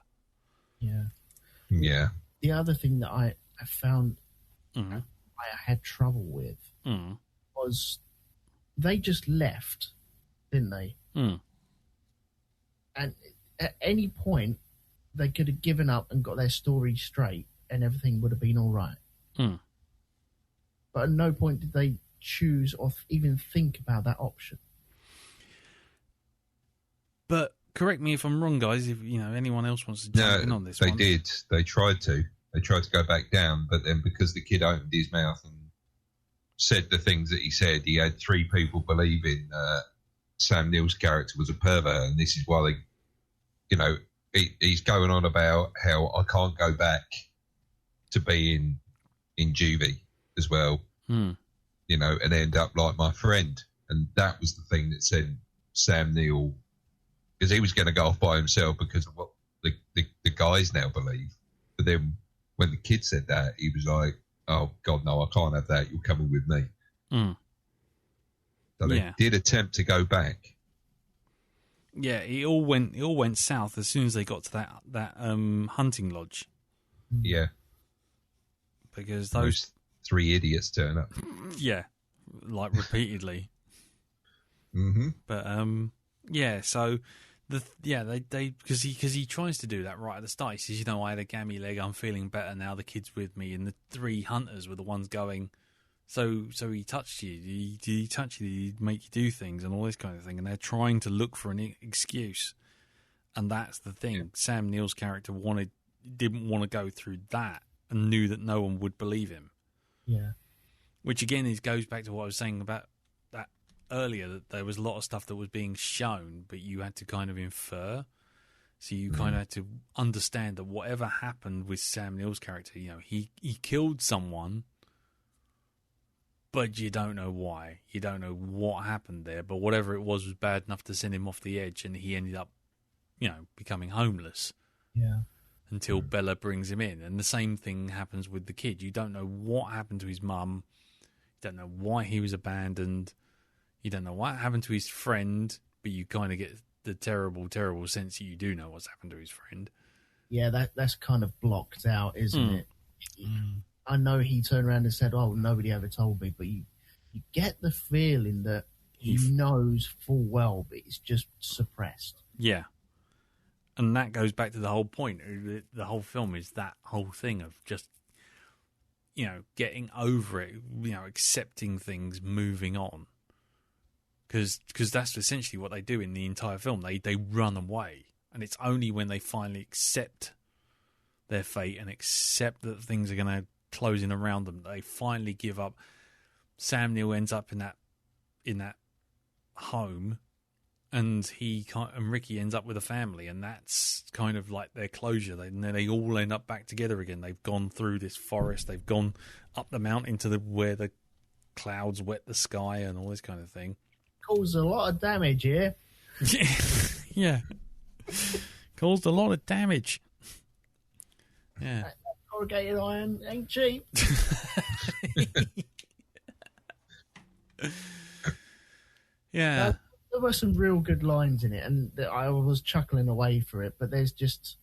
Yeah. The other thing that I found I had trouble with was they just left, didn't they? And at any point they could have given up and got their story straight and everything would have been all right. But at no point did they choose or even think about that option. But correct me if I'm wrong, guys, if anyone else wants to jump in on this. They did. They tried to go back down, but then because the kid opened his mouth and said the things that he said, he had three people believing Sam Neill's character was a pervert, and this is why he's going on about how I can't go back to being in juvie as well, and end up like my friend. And that was the thing that said Sam Neill, because he was going to go off by himself because of what the guys now believe. But then when the kid said that, he was like, oh, God, no, I can't have that. You're coming with me. So they did attempt to go back. Yeah, it all went south as soon as they got to that hunting lodge. Yeah. Because those three idiots turn up. Yeah, like repeatedly. But so they because he tries to do that right at the start. He says, I had a gammy leg, I'm feeling better now, the kid's with me, and the three hunters were the ones going, so he touched you, did he touch you, did he make you do things, and all this kind of thing, and they're trying to look for an excuse. And that's the thing. Sam Neill's character didn't want to go through that, and knew that no one would believe him. Yeah. Which again goes back to what I was saying about that earlier, that there was a lot of stuff that was being shown, but you had to kind of infer. So you kind of had to understand that whatever happened with Sam Neill's character, he killed someone, but you don't know why. You don't know what happened there, but whatever it was bad enough to send him off the edge, and he ended up, becoming homeless. Yeah. Until Bella brings him in. And the same thing happens with the kid. You don't know what happened to his mum. You don't know why he was abandoned. You don't know what happened to his friend, but you kind of get the terrible, terrible sense that you do know what's happened to his friend. Yeah, that's kind of blocked out, isn't it? I know he turned around and said, "Oh, nobody ever told me," but you get the feeling that he knows full well, but it's just suppressed. Yeah. And that goes back to the whole point. The whole film is that whole thing of just, getting over it, accepting things, moving on. Because that's essentially what they do in the entire film. They run away. And it's only when they finally accept their fate and accept that things are going to close in around them, they finally give up. Sam Neill ends up in that home, and Ricky ends up with a family, and that's kind of like their closure. They all end up back together again. They've gone through this forest, they've gone up the mountain to where the clouds wet the sky and all this kind of thing. Caused a lot of damage here. Yeah. Caused a lot of damage. Yeah. That corrugated iron ain't cheap. Yeah. There were some real good lines in it, and I was chuckling away for it, but there's just...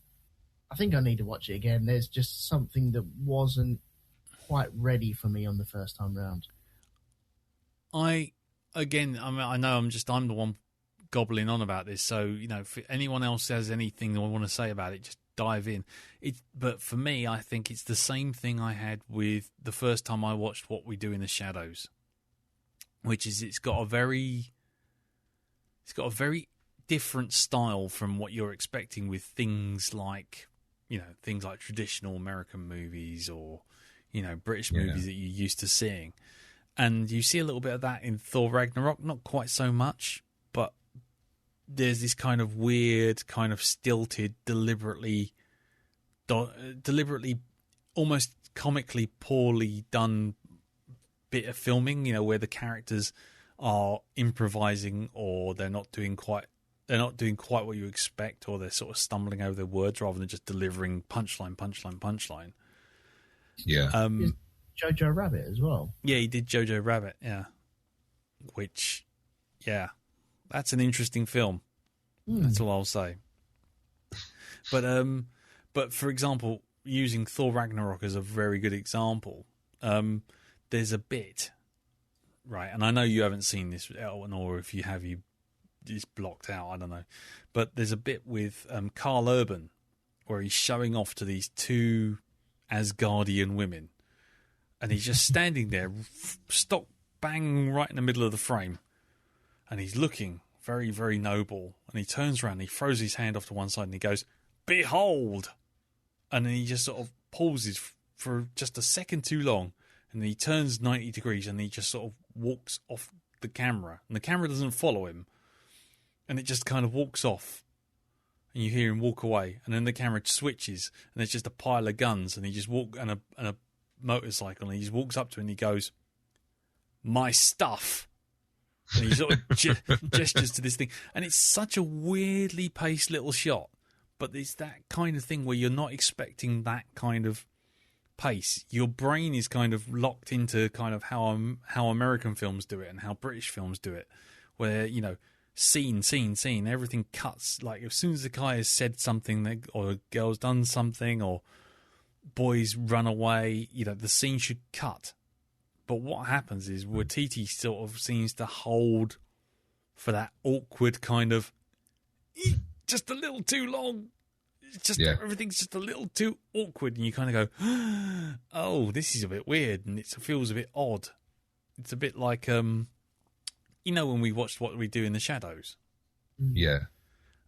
I think I need to watch it again. There's just something that wasn't quite ready for me on the first time round. I know I'm the one gobbling on about this, so, if anyone else has anything they want to say about it, just dive in. But for me, I think it's the same thing I had with the first time I watched What We Do in the Shadows, which is it's got a very different style from what you're expecting with things like traditional American movies or British movies that you're used to seeing. And you see a little bit of that in Thor Ragnarok, not quite so much, but there's this kind of weird, kind of stilted, deliberately almost comically poorly done bit of filming, where the characters are improvising, or they're not doing quite what you expect, or they're sort of stumbling over their words rather than just delivering punchline. Yeah. Jojo Rabbit as well. Yeah, he did Jojo Rabbit, yeah. Which, yeah, that's an interesting film. That's all I'll say. But for example, using Thor Ragnarok as a very good example, there's a bit, right, and I know you haven't seen this, Elton, or if you have, it's blocked out, I don't know. But there's a bit with Carl Urban where he's showing off to these two Asgardian women. And he's just standing there, stock bang right in the middle of the frame. And he's looking very, very noble. And he turns around, and he throws his hand off to one side, and he goes, "Behold!" And then he just sort of pauses for just a second too long. And then he turns 90 degrees, and he just sort of walks off the camera. And the camera doesn't follow him. And it just kind of walks off. And you hear him walk away. And then the camera switches, and there's just a pile of guns. And he just and a motorcycle, and he just walks up to it and he goes, "My stuff." And he sort of gestures to this thing. And it's such a weirdly paced little shot. But it's that kind of thing where you're not expecting that kind of pace. Your brain is kind of locked into kind of how American films do it and how British films do it. Where, scene, everything cuts. Like as soon as the guy has said something, or a girl's done something, or boys run away, the scene should cut. But what happens is Waititi sort of seems to hold for that awkward kind of just a little too long. It's just everything's just a little too awkward, and you kind of go, "Oh, this is a bit weird," and it feels a bit odd. It's a bit like when we watched What We Do in the Shadows. Yeah.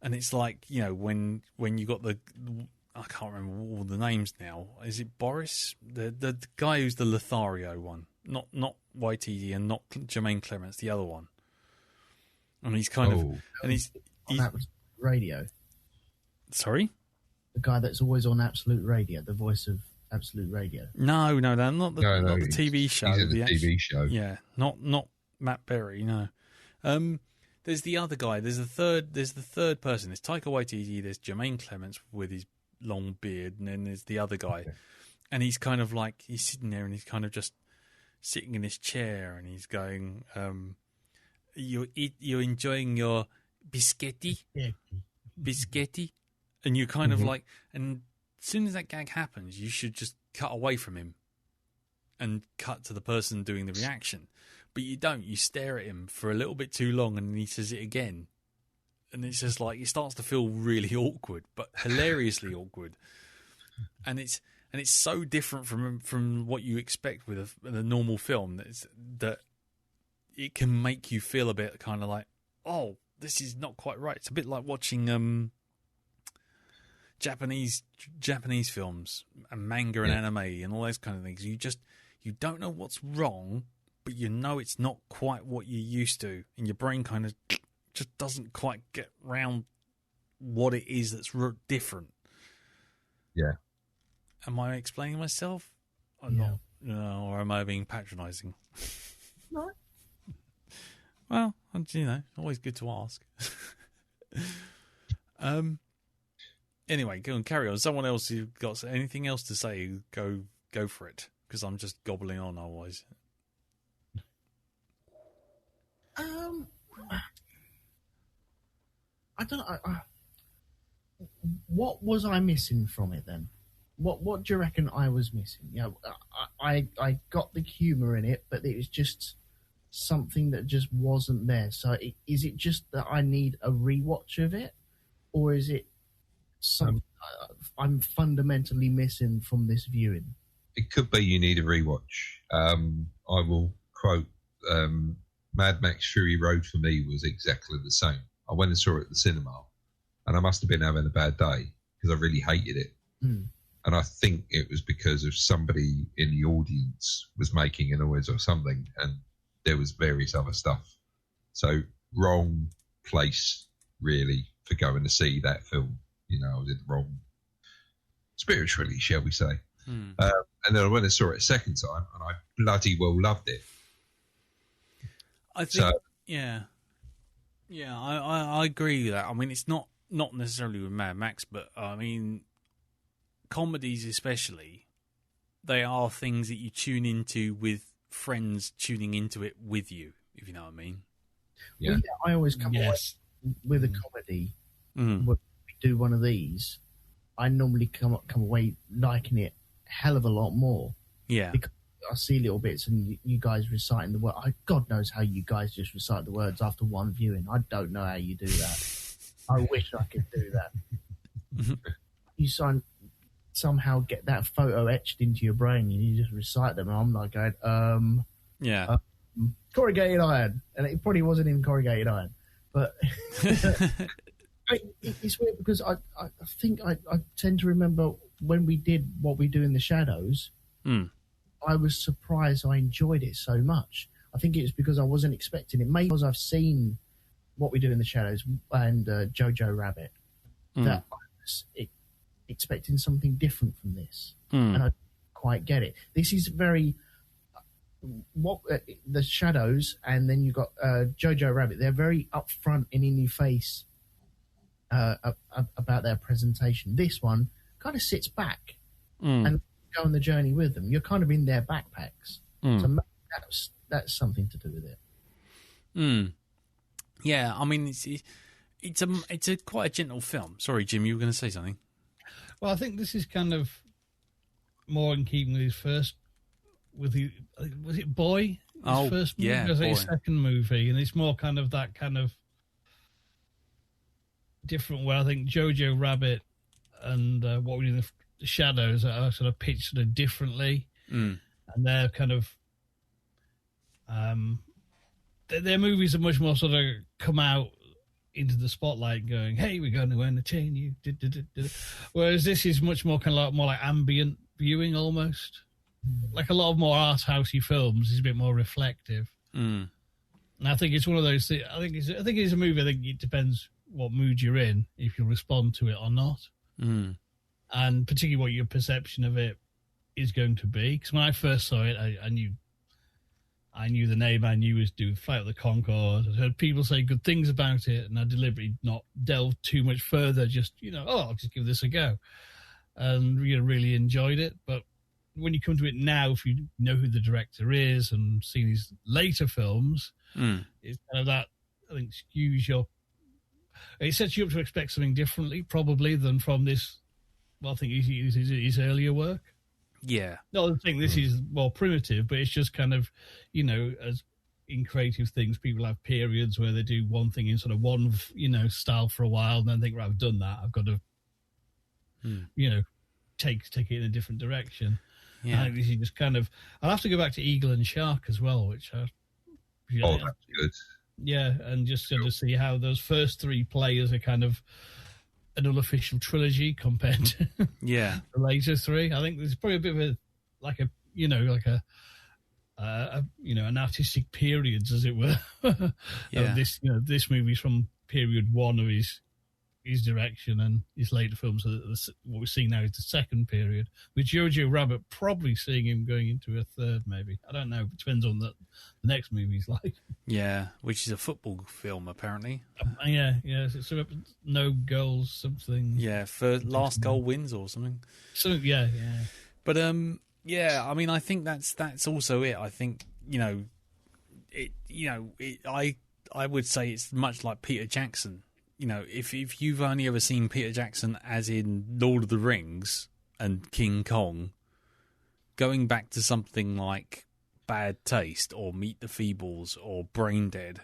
And it's like, when you got I can't remember all the names now. Is it Boris? The guy who's the Lothario one. Not Waititi and not Jermaine Clements, the other one. And he's kind of... And he's on Absolute Radio. Sorry? The guy that's always on Absolute Radio, the voice of Absolute Radio. No, not the TV show. He's in the TV show. Yeah, not Matt Berry, no. There's the other guy. There's the third person. There's Taika Waititi, there's Jermaine Clements with his long beard, and then there's the other guy. Okay. And he's kind of like, he's sitting there and he's kind of just sitting in his chair, and he's going, you're enjoying your biscotti, and you're kind of like, and as soon as that gag happens, you should just cut away from him and cut to the person doing the reaction. But you don't. You stare at him for a little bit too long, and then he says it again. And it's just like, it starts to feel really awkward, but hilariously awkward. And it's so different from what you expect with a normal film that it can make you feel a bit kind of like, oh, this is not quite right. It's a bit like watching Japanese films and manga and anime and all those kind of things. You don't know what's wrong, but you know it's not quite what you're used to, and your brain kind of just doesn't quite get round what it is that's different. Yeah. Am I explaining myself? Or not? No, or am I being patronising? No. Well, always good to ask. Anyway, go and carry on. Someone else who got anything else to say, go for it, because I'm just gobbling on otherwise. I don't know. What was I missing from it then? What do you reckon I was missing? I got the humour in it, but it was just something that just wasn't there. So is it just that I need a rewatch of it, or is it something I'm fundamentally missing from this viewing? It could be you need a rewatch. I will quote Mad Max Fury Road for me was exactly the same. I went and saw it at the cinema, and I must have been having a bad day because I really hated it. And I think it was because of somebody in the audience was making a noise or something, and there was various other stuff. So wrong place, really, for going to see that film. I was in the wrong spiritually, shall we say. And then I went and saw it a second time, and I bloody well loved it. I think, I agree with that. I mean, it's not necessarily with Mad Max, but I mean, comedies especially, they are things that you tune into with friends tuning into it with you, if you know what I mean. Yeah, well, I always come away with a comedy. When we do one of these, I normally come away liking it a hell of a lot more. Yeah, because I see little bits and you guys reciting the word. God knows how you guys just recite the words after one viewing. I don't know how you do that. I wish I could do that. You somehow get that photo etched into your brain and you just recite them. And I'm like going, corrugated iron. And it probably wasn't in corrugated iron. But it's weird because I think I tend to remember when we did What We Do in the Shadows, I was surprised I enjoyed it so much. I think it was because I wasn't expecting it. Maybe because I've seen What We Do in the Shadows and Jojo Rabbit, that I was expecting something different from this. And I didn't quite get it. This is very... the Shadows, and then you've got Jojo Rabbit. They're very upfront and in your face about their presentation. This one kind of sits back and go on the journey with them. You're kind of in their backpacks. So maybe that's something to do with it. Yeah, I mean it's a quite a gentle film. Sorry, Jim, you were going to say something. Well, I think this is kind of more in keeping with his first. Was it Boy? His first movie? Yeah, or was it Boy. his second movie? And it's more kind of that kind of different where I think Jojo Rabbit and What We Do in the Shadows are sort of pitched sort of differently. And they're kind of their movies are much more sort of come out into the spotlight going, hey, we're going to entertain you. Whereas this is much more kind of more like ambient viewing almost. Like a lot of more art housey films is a bit more reflective. And I think it's one of those things. I think it's a movie. I think it depends what mood you're in, if you'll respond to it or not. And particularly what your perception of it is going to be. Because when I first saw it, I knew the name. I knew it was doing Flight of the Conchords. I heard people say good things about it, and I deliberately not delved too much further. Just I'll just give this a go, and really enjoyed it. But when you come to it now, if you know who the director is and seen his later films, It's kind of that, I think, it sets you up to expect something differently, probably, than from this, well, I think his earlier work. Yeah. No, I think this is more primitive, but it's just kind of, as in creative things, people have periods where they do one thing in sort of one, style for a while, and then think, right, I've done that. I've got to, take it in a different direction. Yeah. I think this is just kind of. I'll have to go back to Eagle and Shark as well, which that's good. Yeah, and just sort of see how those first three players are kind of an unofficial trilogy compared to the later three. I think there's probably a bit of an artistic periods, as it were. This movie's from period one of his direction, and his later films. What we're seeing now is the second period, with Jojo Rabbit probably seeing him going into a third, maybe. I don't know. It depends on the next movie's like. Yeah, which is a football film, apparently. It's no goals, something. Yeah, for last goal wins or something. So yeah. But I mean, I think that's also it. I think I would say it's much like Peter Jackson. If you've only ever seen Peter Jackson as in Lord of the Rings and King Kong, going back to something like Bad Taste or Meet the Feebles or Brain Dead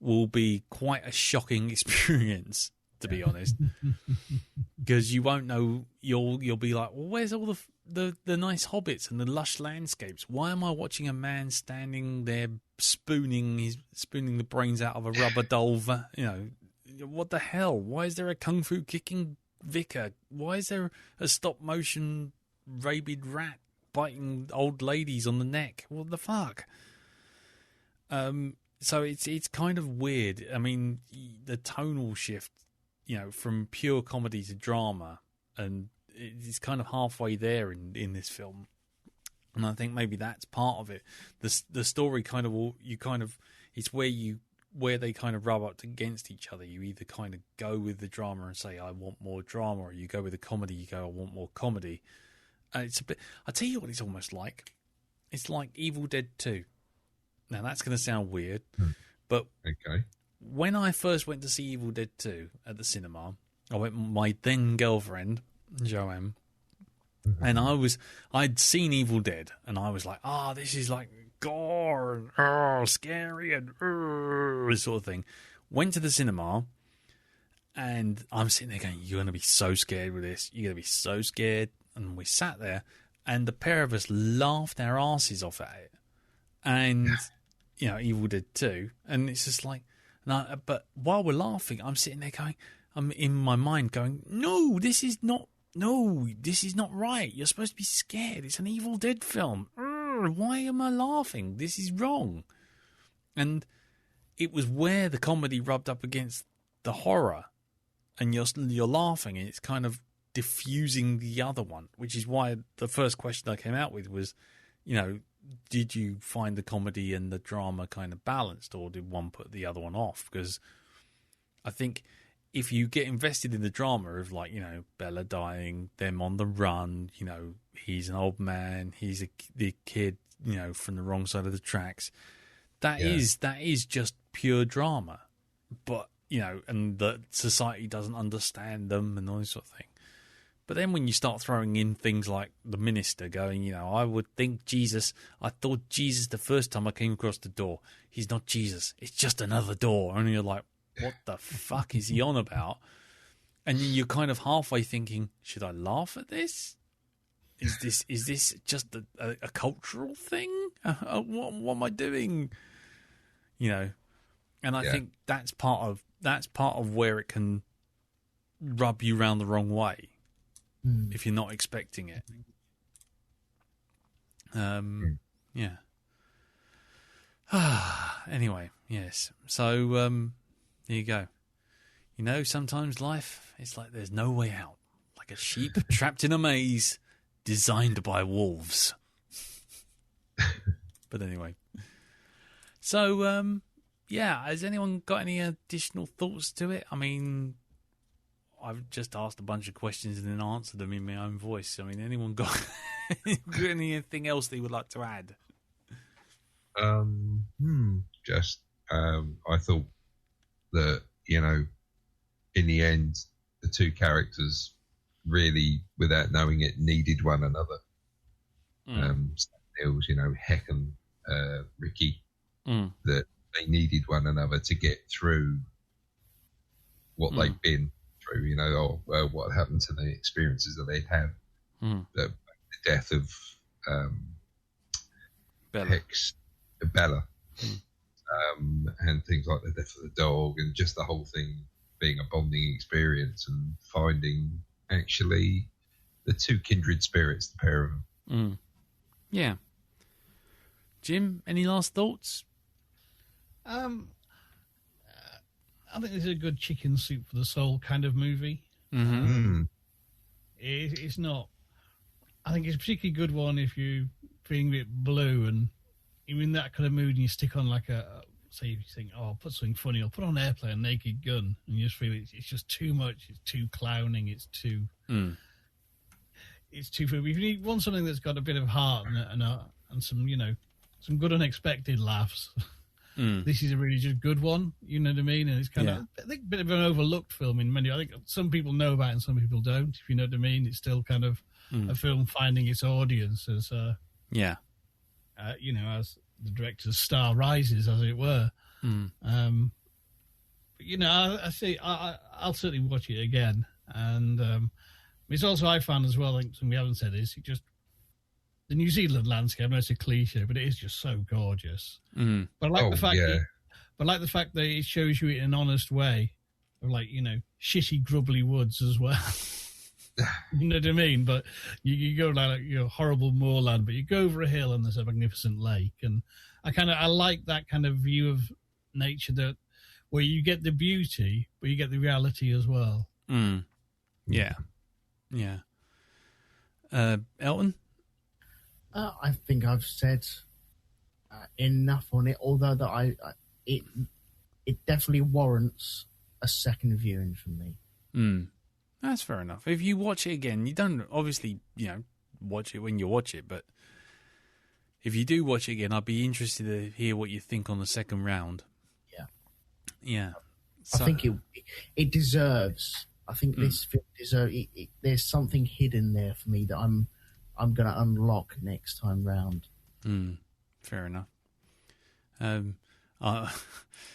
will be quite a shocking experience, to be honest, because you won't know. You'll be like, well, where's all the nice hobbits and the lush landscapes? Why am I watching a man standing there spooning the brains out of a rubber doll? What the hell? Why is there a kung fu kicking vicar? Why is there a stop motion rabid rat biting old ladies on the neck? What the fuck? So it's kind of weird. I mean, the tonal shift, from pure comedy to drama, and it's kind of halfway there in this film. And I think maybe that's part of it. The story kind of it's where they kind of rub up against each other. You either kind of go with the drama and say, I want more drama, or you go with the comedy, you go, I want more comedy. And it's a bit, I'll tell you what it's almost like. It's like Evil Dead 2. Now, that's going to sound weird, but when I first went to see Evil Dead 2 at the cinema, I went with my then girlfriend, Joanne, and I'd seen Evil Dead, and I was like, this is like gore and scary and this sort of thing. Went to the cinema, and I'm sitting there going, you're going to be so scared with this. You're going to be so scared. And we sat there, and the pair of us laughed our asses off at it. And, Evil Dead 2. And it's just like, but while we're laughing, I'm sitting there going, I'm in my mind going, no, this is not right. You're supposed to be scared. It's an Evil Dead film. Why am I laughing? This is wrong. And it was where the comedy rubbed up against the horror, and you're laughing, and it's kind of diffusing the other one, which is why the first question I came out with was, did you find the comedy and the drama kind of balanced, or did one put the other one off? Because I think if you get invested in the drama of, like, Bella dying, them on the run, he's an old man, he's the kid, from the wrong side of the tracks, that is just pure drama. But, and the society doesn't understand them and all this sort of thing. But then when you start throwing in things like the minister going, I thought Jesus the first time I came across the door. He's not Jesus. It's just another door. And you're like, what the fuck is he on about? And you're kind of halfway thinking, should I laugh at this? Is this just a cultural thing? What am I doing? And I think that's part of where it can rub you round the wrong way if you're not expecting it. Yeah. Anyway, yes. So there you go. Sometimes life is like there's no way out, like a sheep trapped in a maze designed by wolves. But anyway, so has anyone got any additional thoughts to it? I mean, I've just asked a bunch of questions and then answered them in my own voice. I mean, anyone got anything else they would like to add? Just I thought that, in the end, the two characters really, without knowing it, needed one another. Nils, Heck and Ricky, that they needed one another to get through what they've been through, or what happened to the experiences that they'd had. The death of Bella. And things like the death of the dog, and just the whole thing being a bonding experience, and finding actually the two kindred spirits, the pair of them. Yeah. Jim, any last thoughts? I think this is a good chicken soup for the soul kind of movie. It's not. I think it's a particularly good one if you're feeling a bit blue and you're in that kind of mood, and you stick on like say you think, I'll put something funny, I'll put on Airplane, Naked Gun, and you just feel it's just too much, it's too clowning, it's too funny. If you want something that's got a bit of heart and some, some good unexpected laughs, this is a really just good one, you know what I mean? And it's kind of, I think, a bit of an overlooked film in many. I think some people know about it and some people don't, if you know what I mean. It's still kind of a film finding its audience as, as the director's star rises, as it were. I say I'll certainly watch it again. And it's also, I found as well, I think something we haven't said is, the New Zealand landscape, I know it's a cliche, but it is just so gorgeous. But I like the fact that it shows you it in an honest way, of shitty, grubbly woods as well. You know what I mean? But you go like horrible moorland, but you go over a hill and there's a magnificent lake, and I like that kind of view of nature, where you get the beauty, but you get the reality as well. Yeah. Elton? I think I've said enough on it, although that it definitely warrants a second viewing from me. That's fair enough. If you watch it again, you don't obviously, watch it when you watch it, but if you do watch it again, I'd be interested to hear what you think on the second round. Yeah. So, I think it deserves. I think this film deserves. There's something hidden there for me that I'm going to unlock next time round. Fair enough.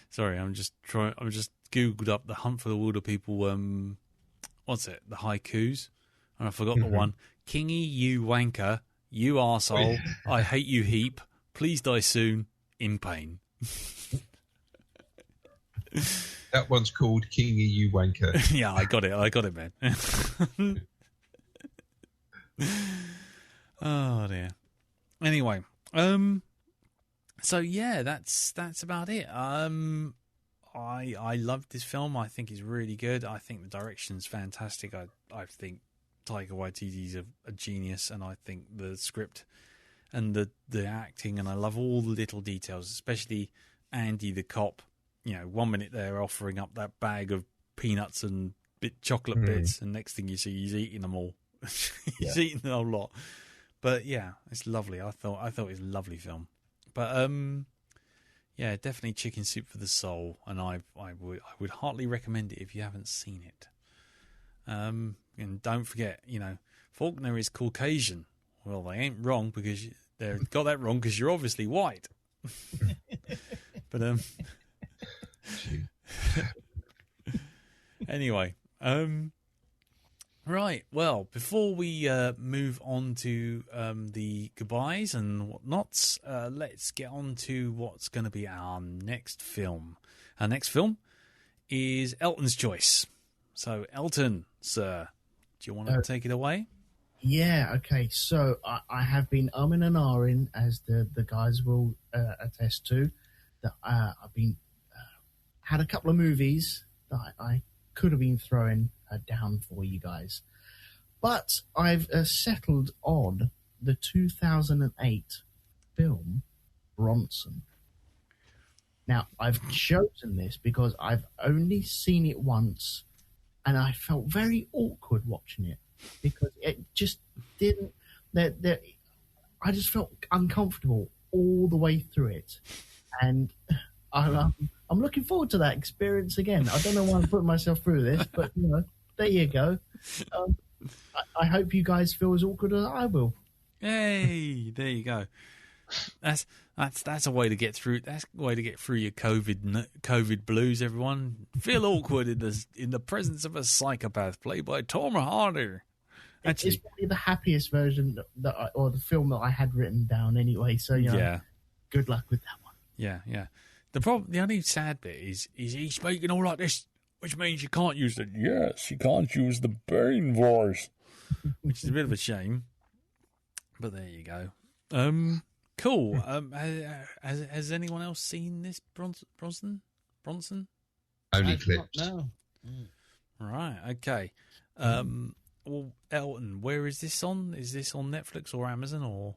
Sorry, I'm just googled up the Hunt for the Wilderpeople. What's it? The haikus, and I forgot the one. Kingy, you wanker, you arsehole, I hate you heap. Please die soon, in pain. That one's called Kingy, you wanker. Yeah, I got it, man. Oh dear. Anyway, so yeah, that's about it. I love this film. I think it's really good. I think the direction's fantastic. I think Taika Waititis is a genius, and I think the script and the acting, and I love all the little details, especially Andy the cop. 1 minute they're offering up that bag of peanuts and chocolate bits, and next thing you see, he's eating them all. He's eating a whole lot. But yeah, it's lovely. I thought it was a lovely film. But yeah, definitely chicken soup for the soul, and I would heartily recommend it if you haven't seen it. And don't forget, Faulkner is Caucasian. Well, they ain't wrong, because they've got that wrong because you're obviously white. But anyway, right. Well, before we move on to the goodbyes and whatnots, let's get on to what's going to be our next film. Our next film is Elton's choice. So, Elton, sir, do you want to take it away? Yeah, okay. So, I have been umming and ahhing, as the guys will attest to, that I've been had a couple of movies that I could have been throwing down for you guys. But I've settled on the 2008 film Bronson. Now, I've chosen this because I've only seen it once, and I felt very awkward watching it because it just didn't... I just felt uncomfortable all the way through it. And I'm looking forward to that experience again. I don't know why I'm putting myself through this, but there you go. I hope you guys feel as awkward as I will. Hey, there you go. That's a way to get through. That's a way to get through your COVID blues. Everyone feel awkward in the presence of a psychopath played by Tom Hardy. It's probably the happiest version or the film that I had written down anyway. So yeah, good luck with that one. Yeah. The only sad bit is he speaking all like this, which means you can't use you can't use the Bane voice, which is a bit of a shame. But there you go. Cool. Has anyone else seen this Bronson? Only clips. No. Right. Okay. Well, Elton, where is this on? Is this on Netflix or Amazon or?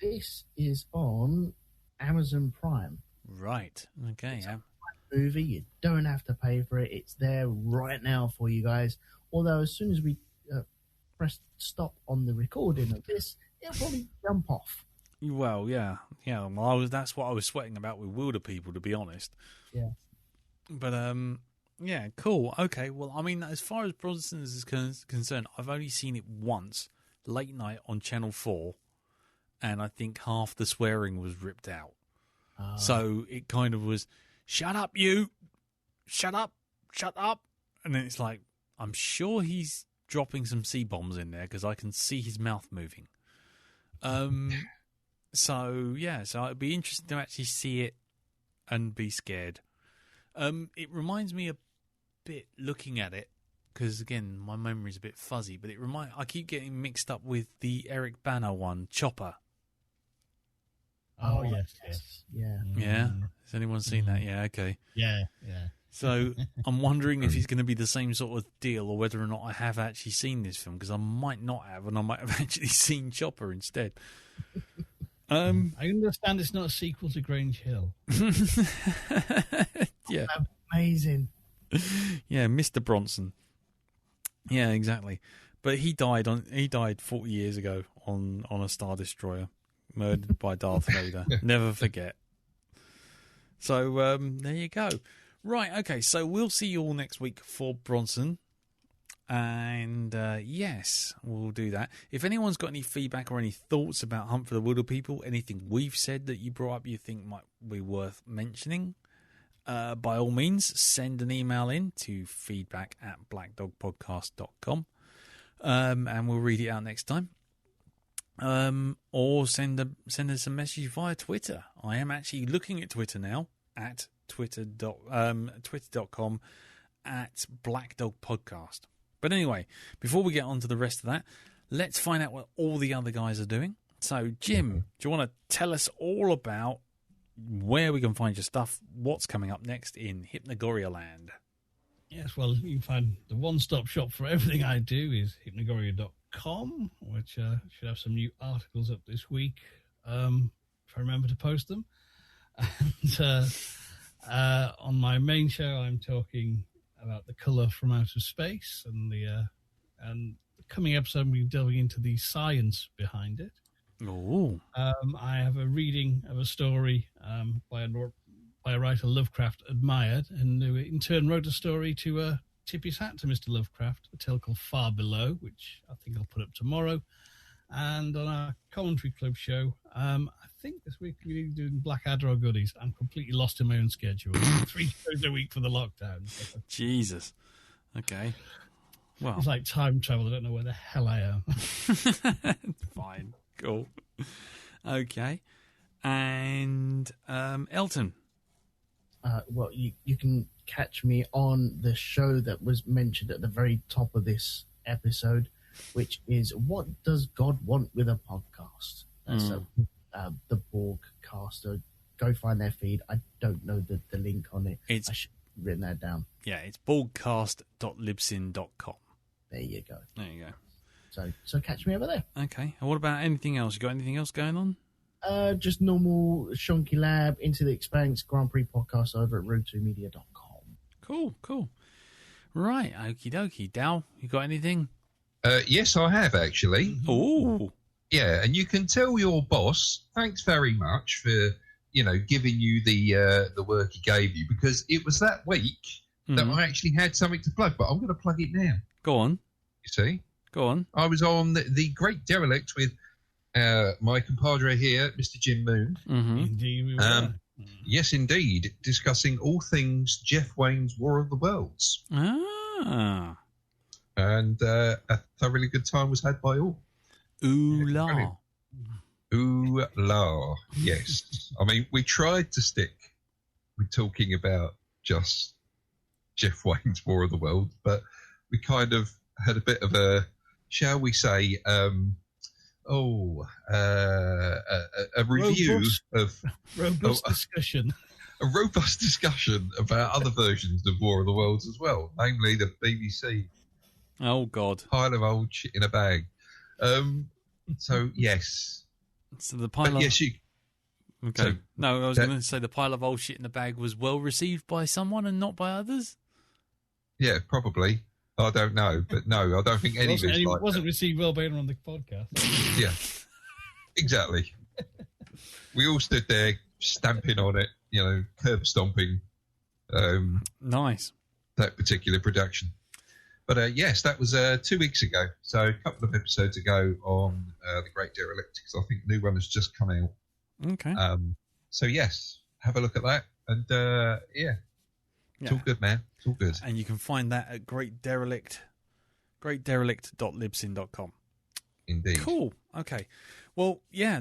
This is on Amazon Prime. Right. Okay. It's a movie. You don't have to pay for it. It's there right now for you guys. Although as soon as we press stop on the recording of this, it'll probably jump off. Well, yeah. Well, that's what I was sweating about with Wilderpeople, to be honest. Yeah. But yeah, cool. Okay. Well, I mean, as far as Bronson is concerned, I've only seen it once, late night on Channel 4, and I think half the swearing was ripped out. So it kind of was, shut up, you! Shut up! And then it's like, I'm sure he's dropping some C-bombs in there because I can see his mouth moving. So it'd be interesting to actually see it and be scared. It reminds me a bit looking at it because again my memory's a bit fuzzy, but I keep getting mixed up with the Eric Bana one, Chopper. Oh yes. Yeah. Yeah. Has anyone seen that? Yeah. Okay. Yeah. So I'm wondering if it's going to be the same sort of deal or whether or not I have actually seen this film because I might not have, and I might have actually seen Chopper instead. I understand it's not a sequel to Grange Hill. Yeah. Amazing. Yeah, Mr. Bronson. Yeah, exactly. But he died 40 years ago on a Star Destroyer, murdered by Darth Vader. Never forget. So there you go. Right, okay, so we'll see you all next week for Bronson. And yes, we'll do that. If anyone's got any feedback or any thoughts about Hunt for the Wilderpeople, anything we've said that you brought up you think might be worth mentioning, by all means, send an email in to feedback@blackdogpodcast.com, and we'll read it out next time. Or send us a message via Twitter. I am actually looking at Twitter now at twitter.com @blackdogpodcast. But anyway, before we get on to the rest of that, let's find out what all the other guys are doing. So, Jim, do you want to tell us all about where we can find your stuff, what's coming up next in Hypnagoria Land? Yes, well, you can find the one-stop shop for everything I do is hypnagoria.com, which should have some new articles up this week, if I remember to post them. And on my main show, I'm talking about The Colour from Outer Space, and the coming episode, we're delving into the science behind it. Oh. I have a reading of a story by a writer Lovecraft admired, and who in turn wrote a story to tip his hat to Mr. Lovecraft, a tale called Far Below, which I think I'll put up tomorrow. And on our Commentary Club show, I think this week we're doing Blackadder or goodies. I'm completely lost in my own schedule. 3 shows a week for the lockdown. Jesus. Okay. Well, it's like time travel. I don't know where the hell I am. Fine. Cool. Okay. And Elton. Well, you can catch me on the show that was mentioned at the very top of this episode, which is What Does God Want with a Podcast? The Borgcast. So go find their feed. I don't know the link on it. I should have written that down. Yeah, it's borgcast.libsyn.com. There you go. There you go. So catch me over there. Okay. And what about anything else? You got anything else going on? Just normal Shonky Lab, Into the Expanse Grand Prix podcast over at road2media.com. Cool. Right. Okie dokie. Dal, you got anything? Yes, I have actually. Ooh. Yeah, and you can tell your boss, thanks very much for giving you the work he gave you, because it was that week that I actually had something to plug. But I'm going to plug it now. Go on. You see? Go on. I was on the Great Derelict with my compadre here, Mr. Jim Moon. Mm-hmm. Indeed, we were. Yes, indeed, discussing all things Jeff Wayne's War of the Worlds. Ah. And a thoroughly good time was had by all. Ooh la. Brilliant. Ooh la. Yes. I mean, we tried to stick with talking about just Jeff Wayne's War of the Worlds, but we kind of had a bit of a, shall we say, a review robust discussion. A robust discussion about other versions of War of the Worlds as well, namely the BBC. Oh God! Pile of old shit in a bag. So yes. So the pile of yes, you. Okay. So no, I was going to say the pile of old shit in the bag was well received by someone and not by others. Yeah, probably. I don't know, but no, I don't think any of it wasn't received well by anyone on the podcast. Yeah, exactly. We all stood there stamping on it, curb stomping. Nice. That particular production. But yes, that was 2 weeks ago. So a couple of episodes ago on the Great Derelict, because I think the new one has just come out. Okay. So yes, have a look at that, and it's all good, man. It's all good. And you can find that at greatderelict.libsyn.com. Indeed. Cool. Okay. Well, yeah,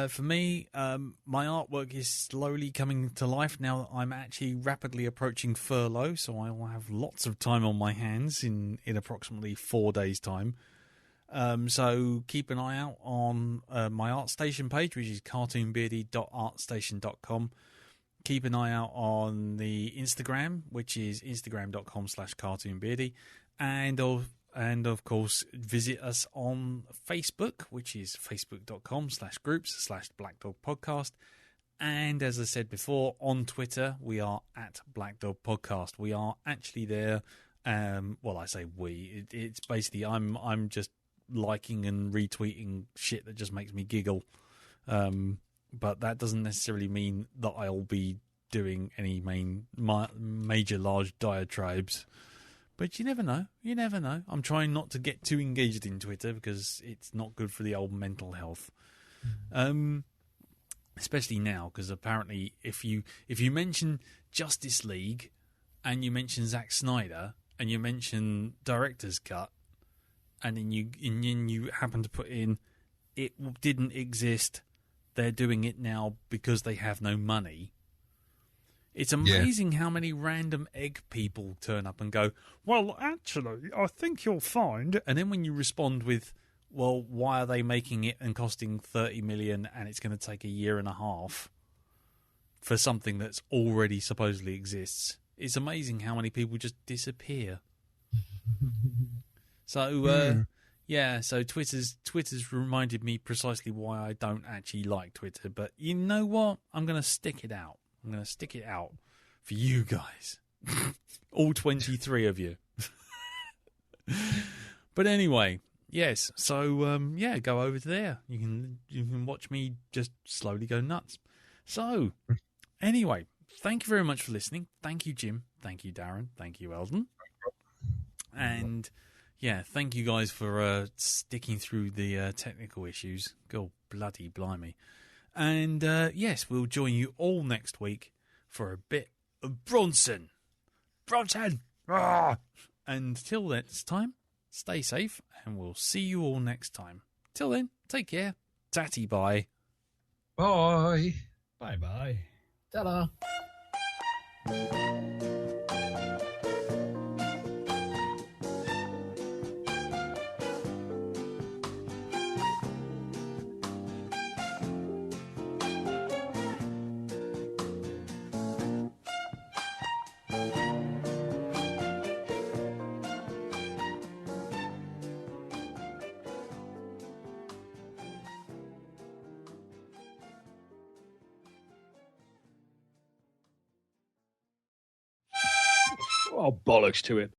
for me, my artwork is slowly coming to life now that I'm actually rapidly approaching furlough, so I will have lots of time on my hands in approximately 4 days' time. So keep an eye out on my ArtStation page, which is cartoonbeardy.artstation.com. Keep an eye out on the Instagram, which is instagram.com/cartoonbeardy. And of course, visit us on Facebook, which is facebook.com/groups/Black Dog Podcast. And as I said before, on Twitter, we are at Black Dog Podcast. We are actually there. Well, I say we. It's basically I'm just liking and retweeting shit that just makes me giggle. But that doesn't necessarily mean that I'll be doing any major large diatribes. But you never know. You never know. I'm trying not to get too engaged in Twitter because it's not good for the old mental health. Especially now, because apparently if you mention Justice League and you mention Zack Snyder and you mention Director's Cut and then you happen to put in it didn't exist, they're doing it now because they have no money. It's amazing how many random egg people turn up and go, well, actually, I think you'll find... And then when you respond with, well, why are they making it and costing $30 million and it's going to take a year and a half for something that's already supposedly exists? It's amazing how many people just disappear. So, so Twitter's reminded me precisely why I don't actually like Twitter. But you know what? I'm going to stick it out. I'm going to stick it out for you guys. All 23 of you. But anyway, yes. So, go over to there. You can watch me just slowly go nuts. So, anyway, thank you very much for listening. Thank you, Jim. Thank you, Darren. Thank you, Elton. And, yeah, thank you guys for sticking through the technical issues. God, bloody blimey. And, yes, we'll join you all next week for a bit of Bronson. Ah! And till next time, stay safe, and we'll see you all next time. Till then, take care. Tatty bye. Bye. Bye-bye. Ta-da. Oh, bollocks to it.